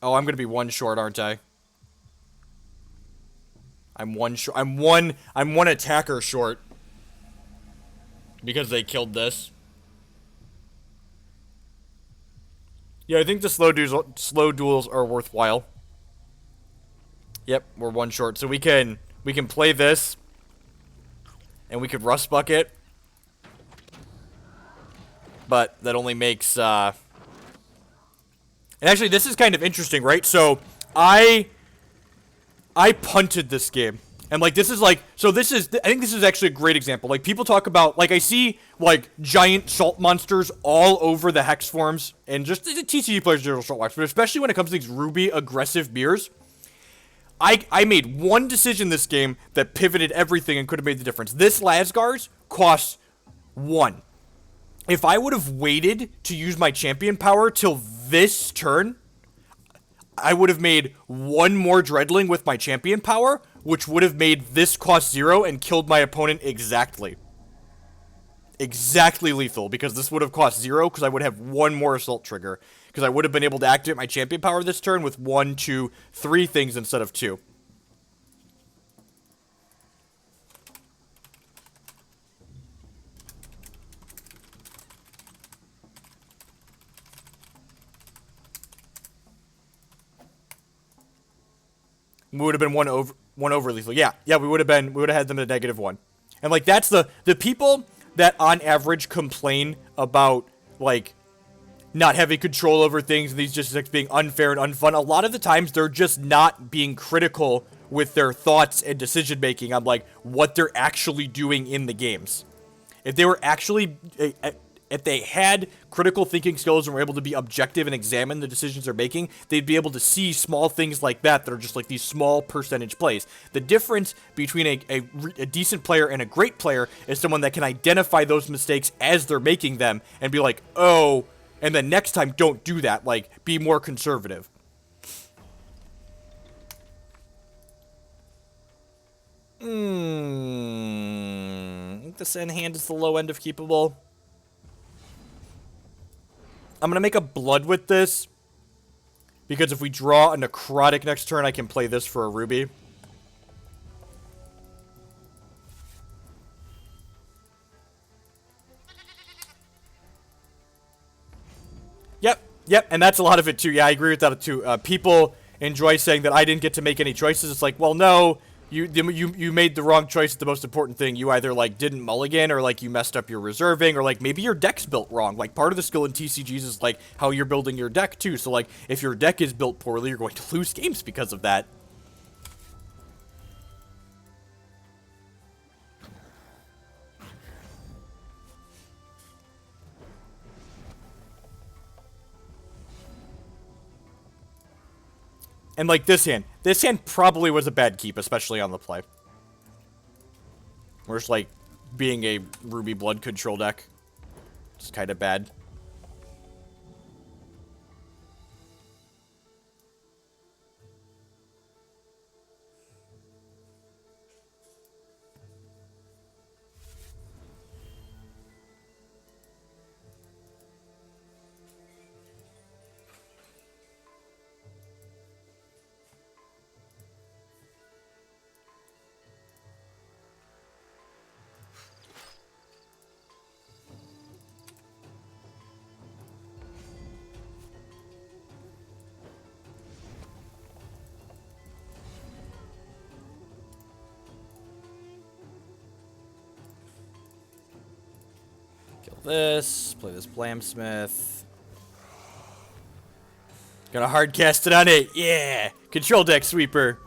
Oh, I'm gonna be 1 short, aren't I? I'm 1 short. I'm one attacker short. Because they killed this. Yeah, I think the slow duels are worthwhile. Yep, we're 1 short. So we can play this. And we could Rustbucket. But that only makes and actually this is kind of interesting, right? So I punted this game. And like this is like I think this is actually a great example. Like people talk about, like I see like giant salt monsters all over the hex forms and just the TCG players general salt wax, but especially when it comes to these Ruby aggressive mirrors. I made one decision this game that pivoted everything and could have made the difference. This Lazgar's costs 1. If I would have waited to use my champion power till this turn, I would have made 1 more Dreadling with my champion power, which would have made this cost 0 and killed my opponent exactly. Exactly lethal, because this would have cost 0, because I would have 1 more assault trigger. Because I would have been able to activate my champion power this turn with 1, 2, 3 things instead of 2. We would have been one over lethal. Yeah, we would have had them at -1. And like that's the people that on average complain about like not having control over things and these just being unfair and unfun. A lot of the times they're just not being critical with their thoughts and decision making on like what they're actually doing in the games. If they were actually if they had critical thinking skills and were able to be objective and examine the decisions they're making, they'd be able to see small things like that are just like these small percentage plays. The difference between a decent player and a great player is someone that can identify those mistakes as they're making them and be like, oh, and then next time don't do that, like, be more conservative. I think the Sand Hand is the low end of keepable. I'm going to make a Blood with this, because if we draw a Necrotic next turn, I can play this for a Ruby. Yep, and that's a lot of it too. Yeah, I agree with that too. People enjoy saying that I didn't get to make any choices. It's like, well, no, you made the wrong choice at the most important thing. You either like didn't mulligan, or like you messed up your reserving, or like maybe your deck's built wrong. Like part of the skill in TCGs is like how you're building your deck too. So like if your deck is built poorly, you're going to lose games because of that. And like this hand probably was a bad keep, especially on the play. We're just like being a Ruby Blood control deck. It's kind of bad. this. Play this Blamsmith. Gonna hard cast it on it. Yeah! Control deck sweeper.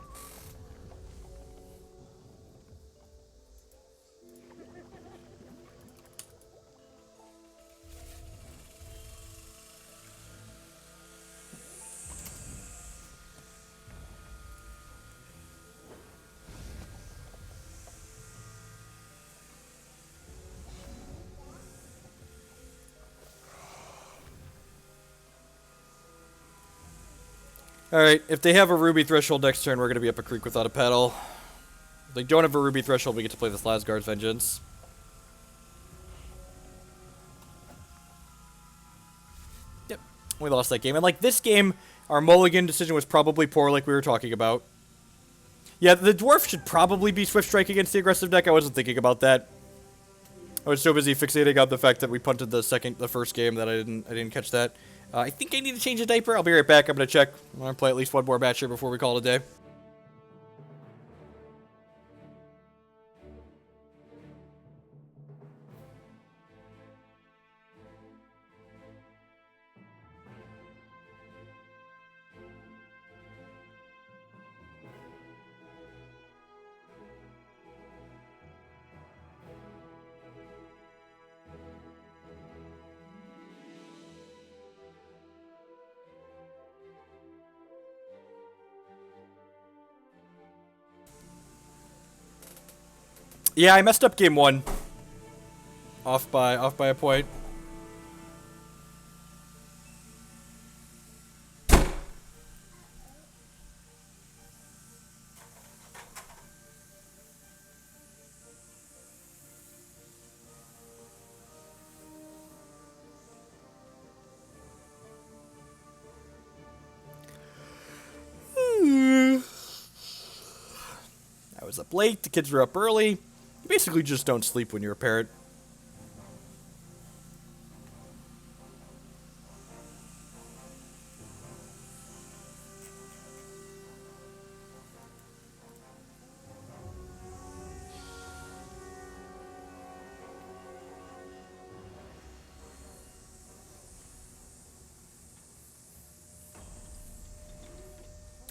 Alright, if they have a Ruby Threshold next turn, we're going to be up a creek without a pedal. If they don't have a Ruby Threshold, we get to play this Lazgar's Vengeance. Yep, we lost that game. And like this game, our mulligan decision was probably poor like we were talking about. Yeah, the Dwarf should probably be Swift Strike against the aggressive deck. I wasn't thinking about that. I was so busy fixating on the fact that we punted the first game that I didn't catch that. I think I need to change a diaper. I'll be right back. I'm going to check. I'm going to play at least one more match here before we call it a day. Yeah, I messed up game one. Off by a point. I was up late, the kids were up early. You basically just don't sleep when you're a parrot.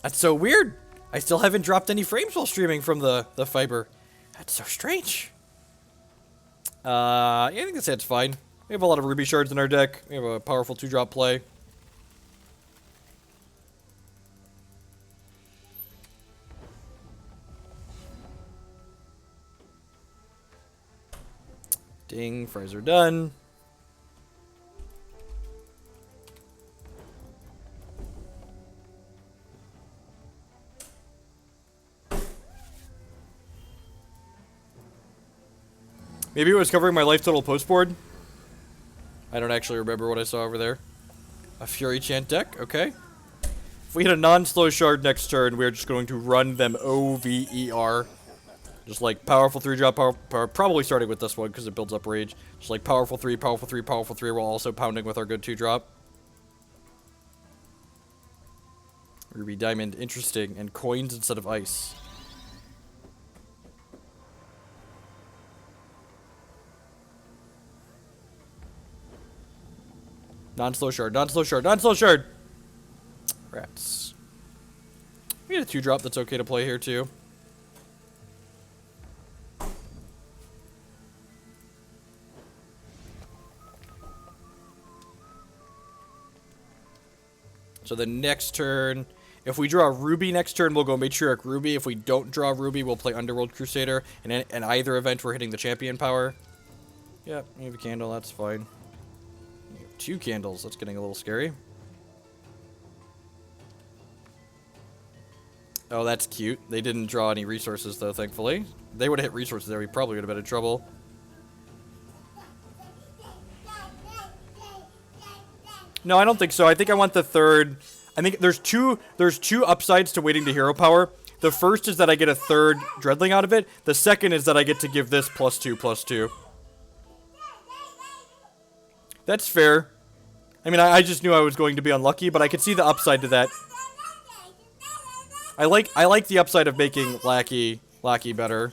That's so weird. I still haven't dropped any frames while streaming from the fiber. That's so strange. Yeah, I think that's fine. We have a lot of Ruby Shards in our deck. We have a powerful 2-drop play. Ding, fries are done. Maybe it was covering my life total postboard. I don't actually remember what I saw over there. A Fury Chant deck, okay. If we hit a non-slow shard next turn, we're just going to run them OVER. Just like powerful 3-drop, probably starting with this one because it builds up rage. Just like powerful 3, powerful 3, powerful 3, while also pounding with our good 2-drop. Ruby Diamond, interesting, and coins instead of ice. Non-slow shard, non-slow shard, non-slow shard! Rats. We get a 2-drop that's okay to play here, too. So the next turn, if we draw a Ruby next turn, we'll go Matriarch Ruby. If we don't draw Ruby, we'll play Underworld Crusader. And in either event, we're hitting the champion power. Yep, you have a candle, that's fine. 2 candles, that's getting a little scary. Oh, that's cute. They didn't draw any resources, though, thankfully. They would have hit resources there, we probably would have been in trouble. No, I don't think so. I think I want the third. I think there's two upsides to waiting to hero power. The first is that I get a third Dreadling out of it. The second is that I get to give this +2/+2. That's fair. I mean, I just knew I was going to be unlucky, but I could see the upside to that. I like the upside of making Lackey better.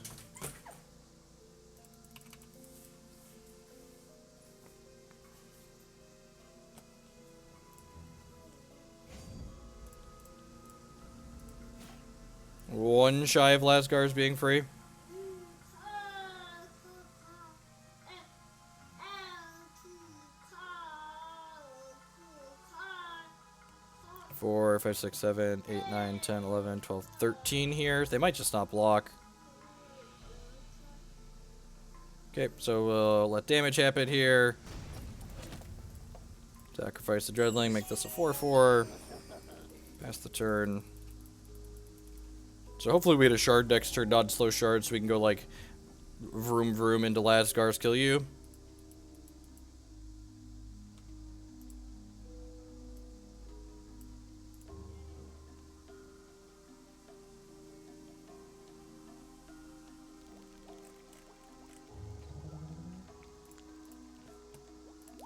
One shy of Lazgar's being free. Four, 5, 6, 7, 8, 9, 10, 11, 12, 13 here. They might just not block. Okay, so we'll let damage happen here. Sacrifice the Dreadling, make this a 4/4. Pass the turn. So hopefully we had a shard next turn, not slow shard, so we can go like vroom vroom into Lazgar's kill you.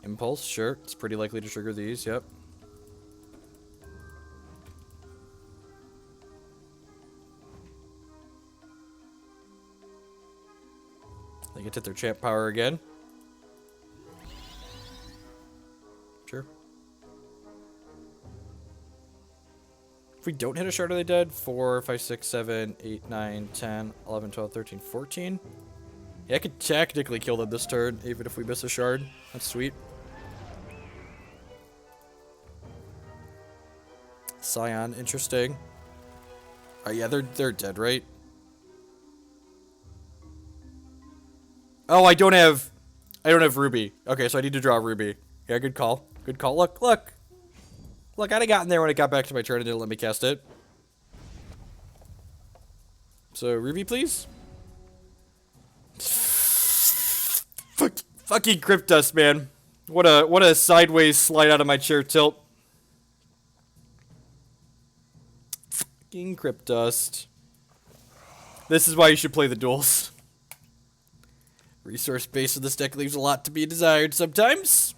Impulse, sure. It's pretty likely to trigger these, yep. They get to their champ power again. Sure. If we don't hit a shard, are they dead? 4, 5, 6, 7, 8, 9, 10, 11, 12, 13, 14. Yeah, I could technically kill them this turn, even if we miss a shard. That's sweet. Scion, interesting. Oh yeah, they're dead, right? Oh, I don't have Ruby. Okay, so I need to draw Ruby. Yeah, good call. Good call. Look. Look, I'd have gotten there when it got back to my turn and didn't let me cast it. So, Ruby, please. Fucking Crypt Dust, man. What a sideways slide out of my chair tilt. Fucking Crypt Dust. This is why you should play the duels. Resource base of this deck leaves a lot to be desired sometimes.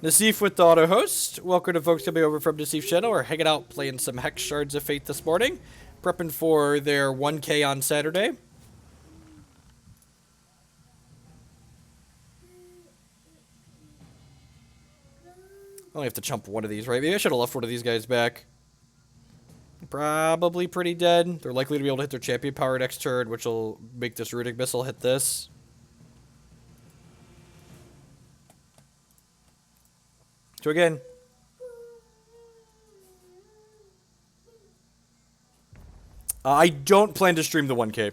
Nassif with the auto host. Welcome to folks coming over from Nassif's channel or hanging out playing some Hex Shards of Fate this morning. Prepping for their 1K on Saturday. I only have to chump one of these, right? Maybe I should have left one of these guys back. Probably pretty dead. They're likely to be able to hit their champion power next turn, which will make this Runic Missile hit this. So again, I don't plan to stream the 1K.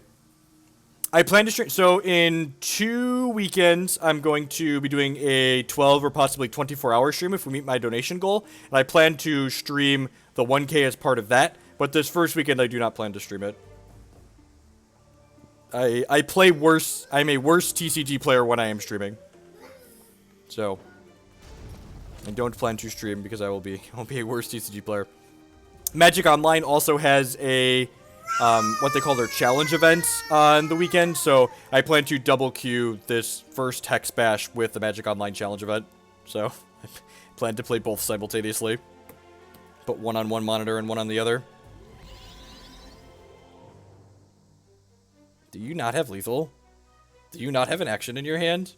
I plan to stream, so in 2 weekends, I'm going to be doing a 12 or possibly 24-hour stream if we meet my donation goal. And I plan to stream the 1K as part of that, but this first weekend I do not plan to stream it. I play worse, I'm a worse TCG player when I am streaming. So, I don't plan to stream because I'll be a worse TCG player. Magic Online also has a what they call their challenge events on the weekend, so I plan to double queue this first Hex Bash with the Magic Online challenge event. So I plan to play both simultaneously. Put one on one monitor and one on the other. Do you not have lethal? Do you not have an action in your hand?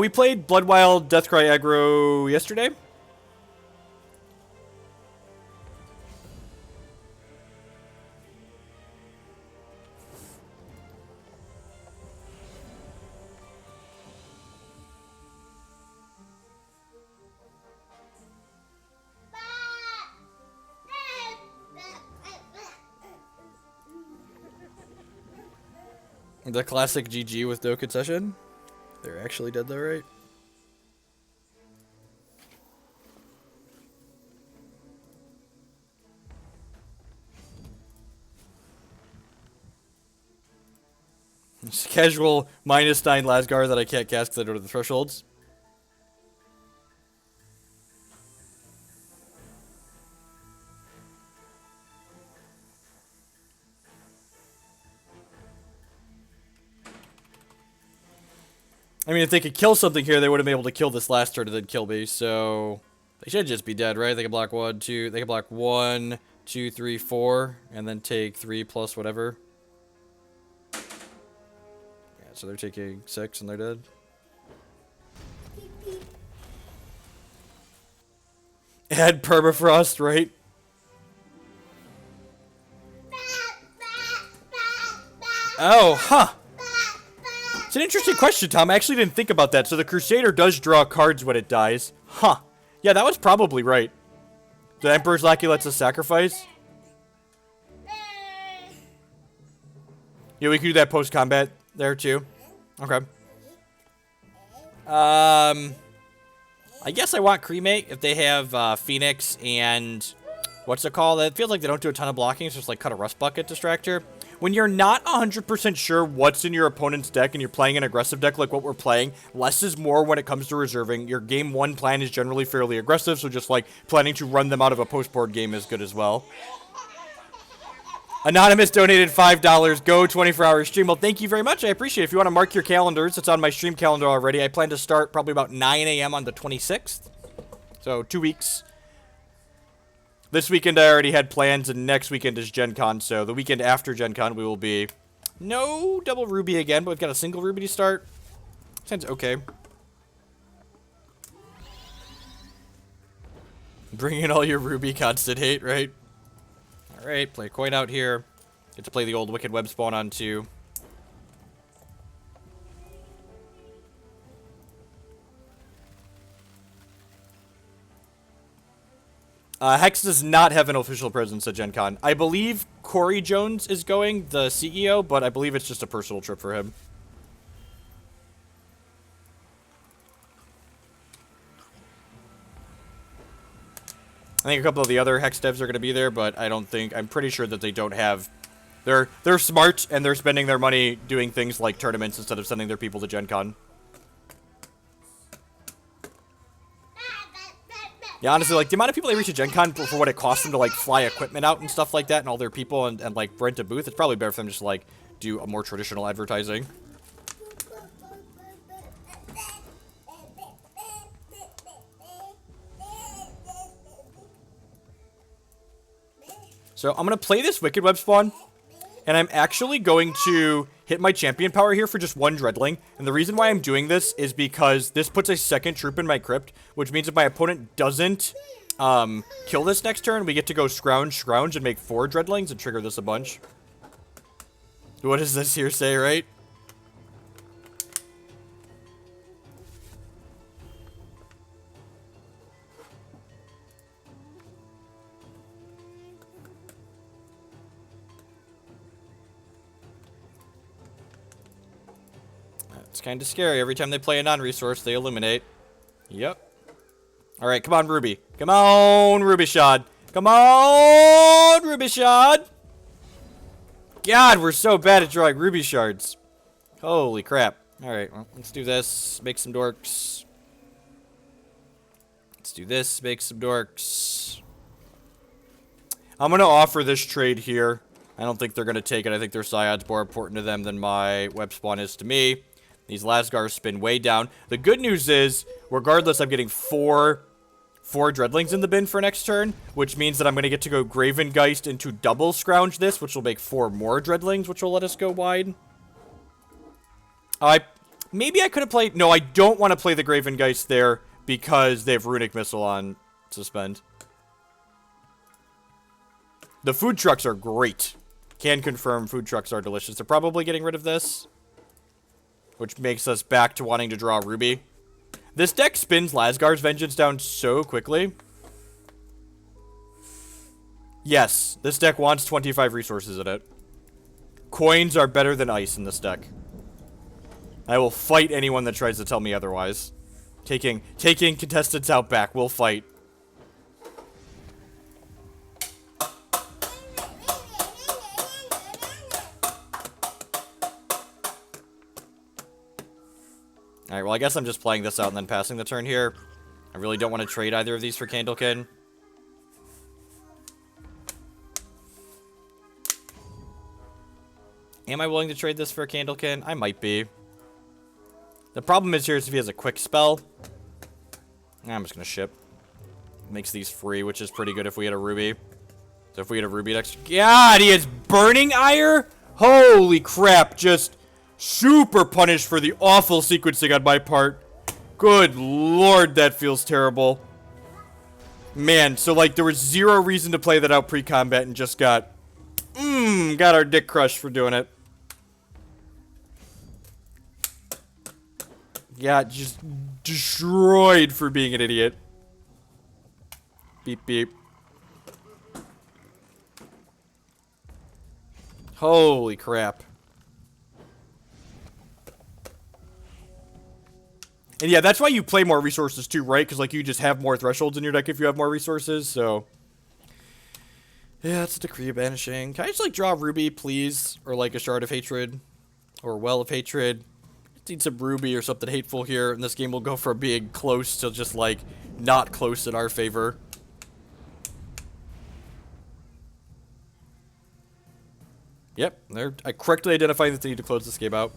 We played Bloodwild Deathcry aggro yesterday. The classic GG with no concession. They're actually dead though, right? It's casual -9 Lazgar that I can't cast because I don't have the thresholds. I mean, if they could kill something here, they would have been able to kill this last turn and then kill me, so... They should just be dead, right? They can block 1, 2... They can block 1, 2, 3, 4, and then take 3 plus whatever. Yeah, so they're taking 6 and they're dead. Add permafrost, right? Oh, huh. It's an interesting question, Tom. I actually didn't think about that. So the Crusader does draw cards when it dies. Huh. Yeah, that was probably right. The Emperor's Lackey lets us sacrifice. Yeah, we can do that post-combat there, too. Okay. I guess I want Cremate if they have Phoenix and... What's it called? It feels like they don't do a ton of blocking. It's just like cut a Rustbucket Distractor. When you're not 100% sure what's in your opponent's deck and you're playing an aggressive deck like what we're playing, less is more when it comes to reserving. Your game 1 plan is generally fairly aggressive, so just like planning to run them out of a post-board game is good as well. Anonymous donated $5. Go 24-hour stream. Well, thank you very much. I appreciate it. If you want to mark your calendars, it's on my stream calendar already. I plan to start probably about 9 a.m. on the 26th. So 2 weeks. This weekend I already had plans, and next weekend is Gen Con, so the weekend after Gen Con we will be... No double Ruby again, but we've got a single Ruby to start. Sounds okay. Bring in all your Ruby constant hate, right? Alright, play a coin out here. Get to play the old Wicked Webspawn on 2. Hex does not have an official presence at Gen Con. I believe Corey Jones is going, the CEO, but I believe it's just a personal trip for him. I think a couple of the other Hex devs are going to be there, but I don't think... I'm pretty sure that they don't have... They're smart, and they're spending their money doing things like tournaments instead of sending their people to Gen Con. Yeah, honestly, like, the amount of people they reach at Gen Con for what it costs them to, like, fly equipment out and stuff like that and all their people and like, rent a booth, it's probably better for them just to, like, do a more traditional advertising. So, I'm going to play this Wicked Webspawn, and I'm actually going to hit my champion power here for just 1 Dreadling. And the reason why I'm doing this is because this puts a 2nd troop in my Crypt, which means if my opponent doesn't kill this next turn, we get to go scrounge, and make 4 Dreadlings and trigger this a bunch. What does this here say, right? It's kind of scary. Every time they play a non-resource, they eliminate. Yep. Alright, come on, Ruby. Come on, Ruby Shod. Come on, Ruby Shod. God, we're so bad at drawing Ruby Shards. Holy crap. Alright, well, let's do this. Make some dorks. Let's do this. Make some dorks. I'm going to offer this trade here. I don't think they're going to take it. I think their Sciod's more important to them than my Webspawn is to me. These Lazgars spin way down. The good news is, regardless, I'm getting four Dreadlings in the bin for next turn, which means that I'm going to get to go Graven Geist into double scrounge this, which will make 4 more Dreadlings, which will let us go wide. Maybe I could have played... No, I don't want to play the Graven Geist there because they have Runic Missile on suspend. The food trucks are great. Can confirm food trucks are delicious. They're probably getting rid of this, which makes us back to wanting to draw Ruby. This deck spins Lazgar's Vengeance down so quickly. Yes, this deck wants 25 resources in it. Coins are better than ice in this deck. I will fight anyone that tries to tell me otherwise. Taking contestants out back, we'll fight. Alright, well, I guess I'm just playing this out and then passing the turn here. I really don't want to trade either of these for Candlekin. Am I willing to trade this for a Candlekin? I might be. The problem is here is if he has a quick spell. I'm just going to ship. Makes these free, which is pretty good if we had a Ruby. So if we had a Ruby next... God, he has Burning Ire? Holy crap, just super punished for the awful sequencing on my part. Good lord, that feels terrible. Man, so like there was zero reason to play that out pre-combat and just got our dick crushed for doing it. Yeah, just destroyed for being an idiot. Beep beep. Holy crap. And yeah, that's why you play more resources too, right? Because like you just have more thresholds in your deck if you have more resources, so... Yeah, it's a Decree of Banishing. Can I just like draw a Ruby, please? Or like a Shard of Hatred? Or Well of Hatred? Just need some Ruby or something hateful here, and this game will go from being close to just like not close in our favor. Yep, I correctly identified that they need to close this game out.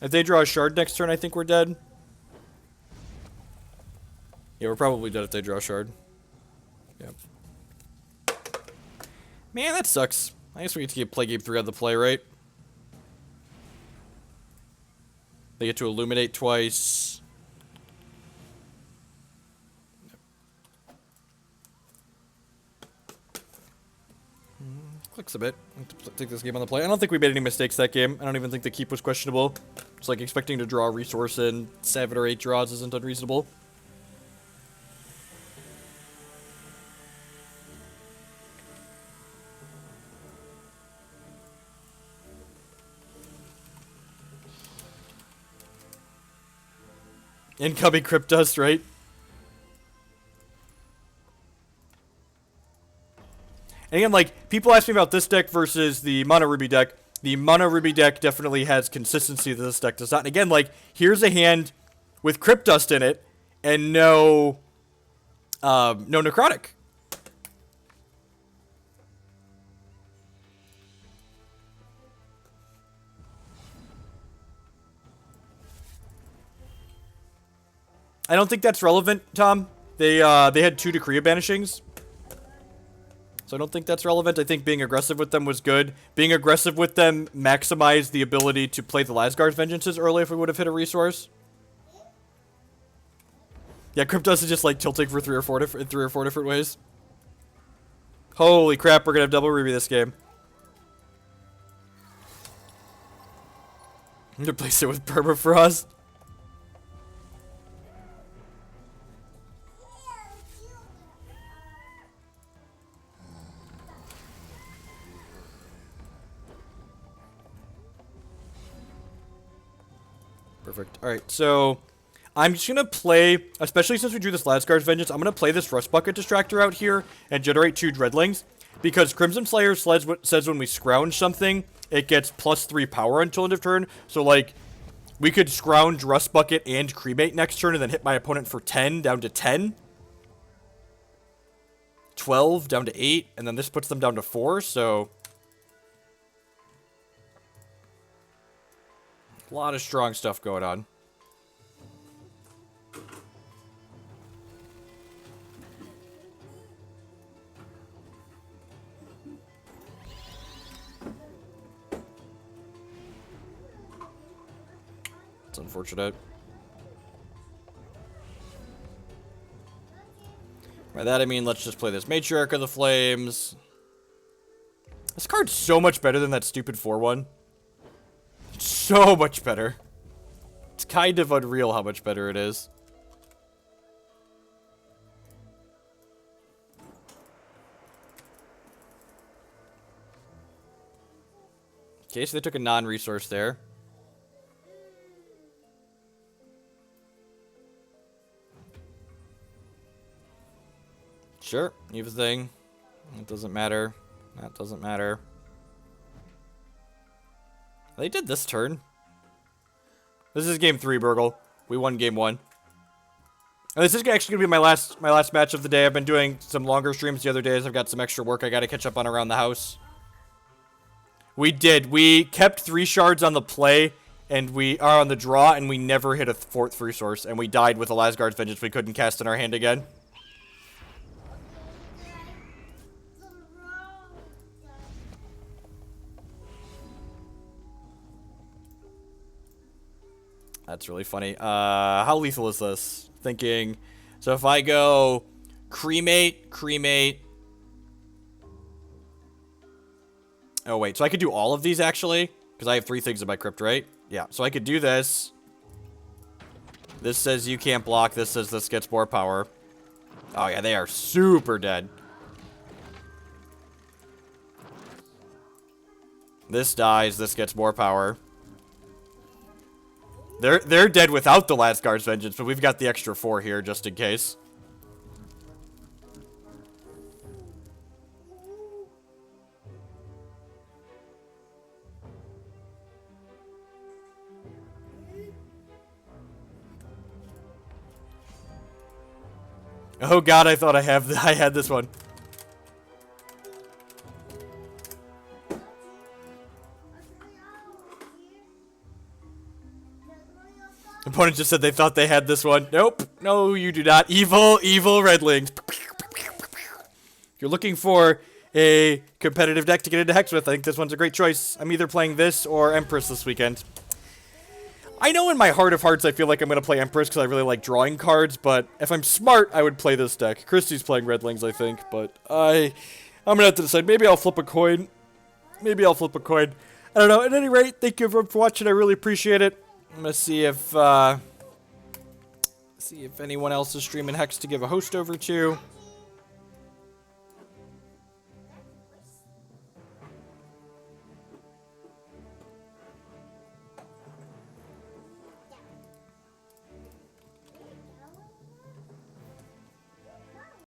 If they draw a Shard next turn, I think we're dead. Yeah, we're probably dead if they draw a Shard. Yep. Man, that sucks. I guess we get to get play game 3 on the play, right? They get to illuminate twice. Clicks a bit. Take this game on the play. I don't think we made any mistakes that game. I don't even think the keep was questionable. It's like expecting to draw a resource in 7 or 8 draws isn't unreasonable. Incoming Crypt Dust, right? And again, like, people ask me about this deck versus the Mono Ruby deck. The Mono Ruby deck definitely has consistency that this deck does not. And again, like, here's a hand with Crypt Dust in it and no Necrotic. I don't think that's relevant, Tom. They had 2 Decree of Banishings. So I don't think that's relevant. I think being aggressive with them was good. Being aggressive with them maximized the ability to play the Lazgar's Vengeances early if we would have hit a resource. Yeah, Crypt Dust is just like tilting for 3 or 4 different ways. Holy crap, we're gonna have double Ruby this game. I'm gonna replace it with Permafrost. Perfect. Alright, so I'm just going to play, especially since we drew this Lazgar's Vengeance, I'm going to play this Rustbucket Distractor out here and generate 2 Dreadlings. Because Crimson Slayer says when we scrounge something, it gets +3 power until end of turn. So, like, we could scrounge Rustbucket and Cremate next turn and then hit my opponent for 10 down to 10. 12 down to 8, and then this puts them down to 4, so... A lot of strong stuff going on. It's unfortunate. By that I mean, let's just play this Matriarch of the Flames. This card's so much better than that stupid 4-1. So much better. It's kind of unreal how much better it is. Okay, so they took a non-resource there. Sure, you have a thing. It doesn't matter. That doesn't matter. They did this turn. This is game 3, Burgle. We won game 1. And this is actually gonna be my last match of the day. I've been doing some longer streams the other days. I've got some extra work I gotta catch up on around the house. We did. We kept 3 shards on the play, and we are on the draw, and we never hit a 4th resource, and we died with a Lazgar's Vengeance we couldn't cast in our hand again. That's really funny. How lethal is this? Thinking. So if I go Cremate, Cremate. Oh, wait. So I could do all of these, actually? Because I have 3 things in my Crypt, right? Yeah. So I could do this. This says you can't block. This says this gets more power. Oh, yeah. They are super dead. This dies. This gets more power. They're dead without the Lazgar's Vengeance, but we've got the extra 4 here just in case. Oh god, I thought I had this one. Opponent just said they thought they had this one. Nope. No, you do not. Evil, evil Redlings. If you're looking for a competitive deck to get into Hex with, I think this one's a great choice. I'm either playing this or Empress this weekend. I know in my heart of hearts I feel like I'm going to play Empress because I really like drawing cards, but if I'm smart, I would play this deck. Christy's playing Redlings, I think, but I'm going to have to decide. Maybe I'll flip a coin. Maybe I'll flip a coin. I don't know. At any rate, thank you everyone for watching. I really appreciate it. I'm gonna see if anyone else is streaming Hex to give a host over to.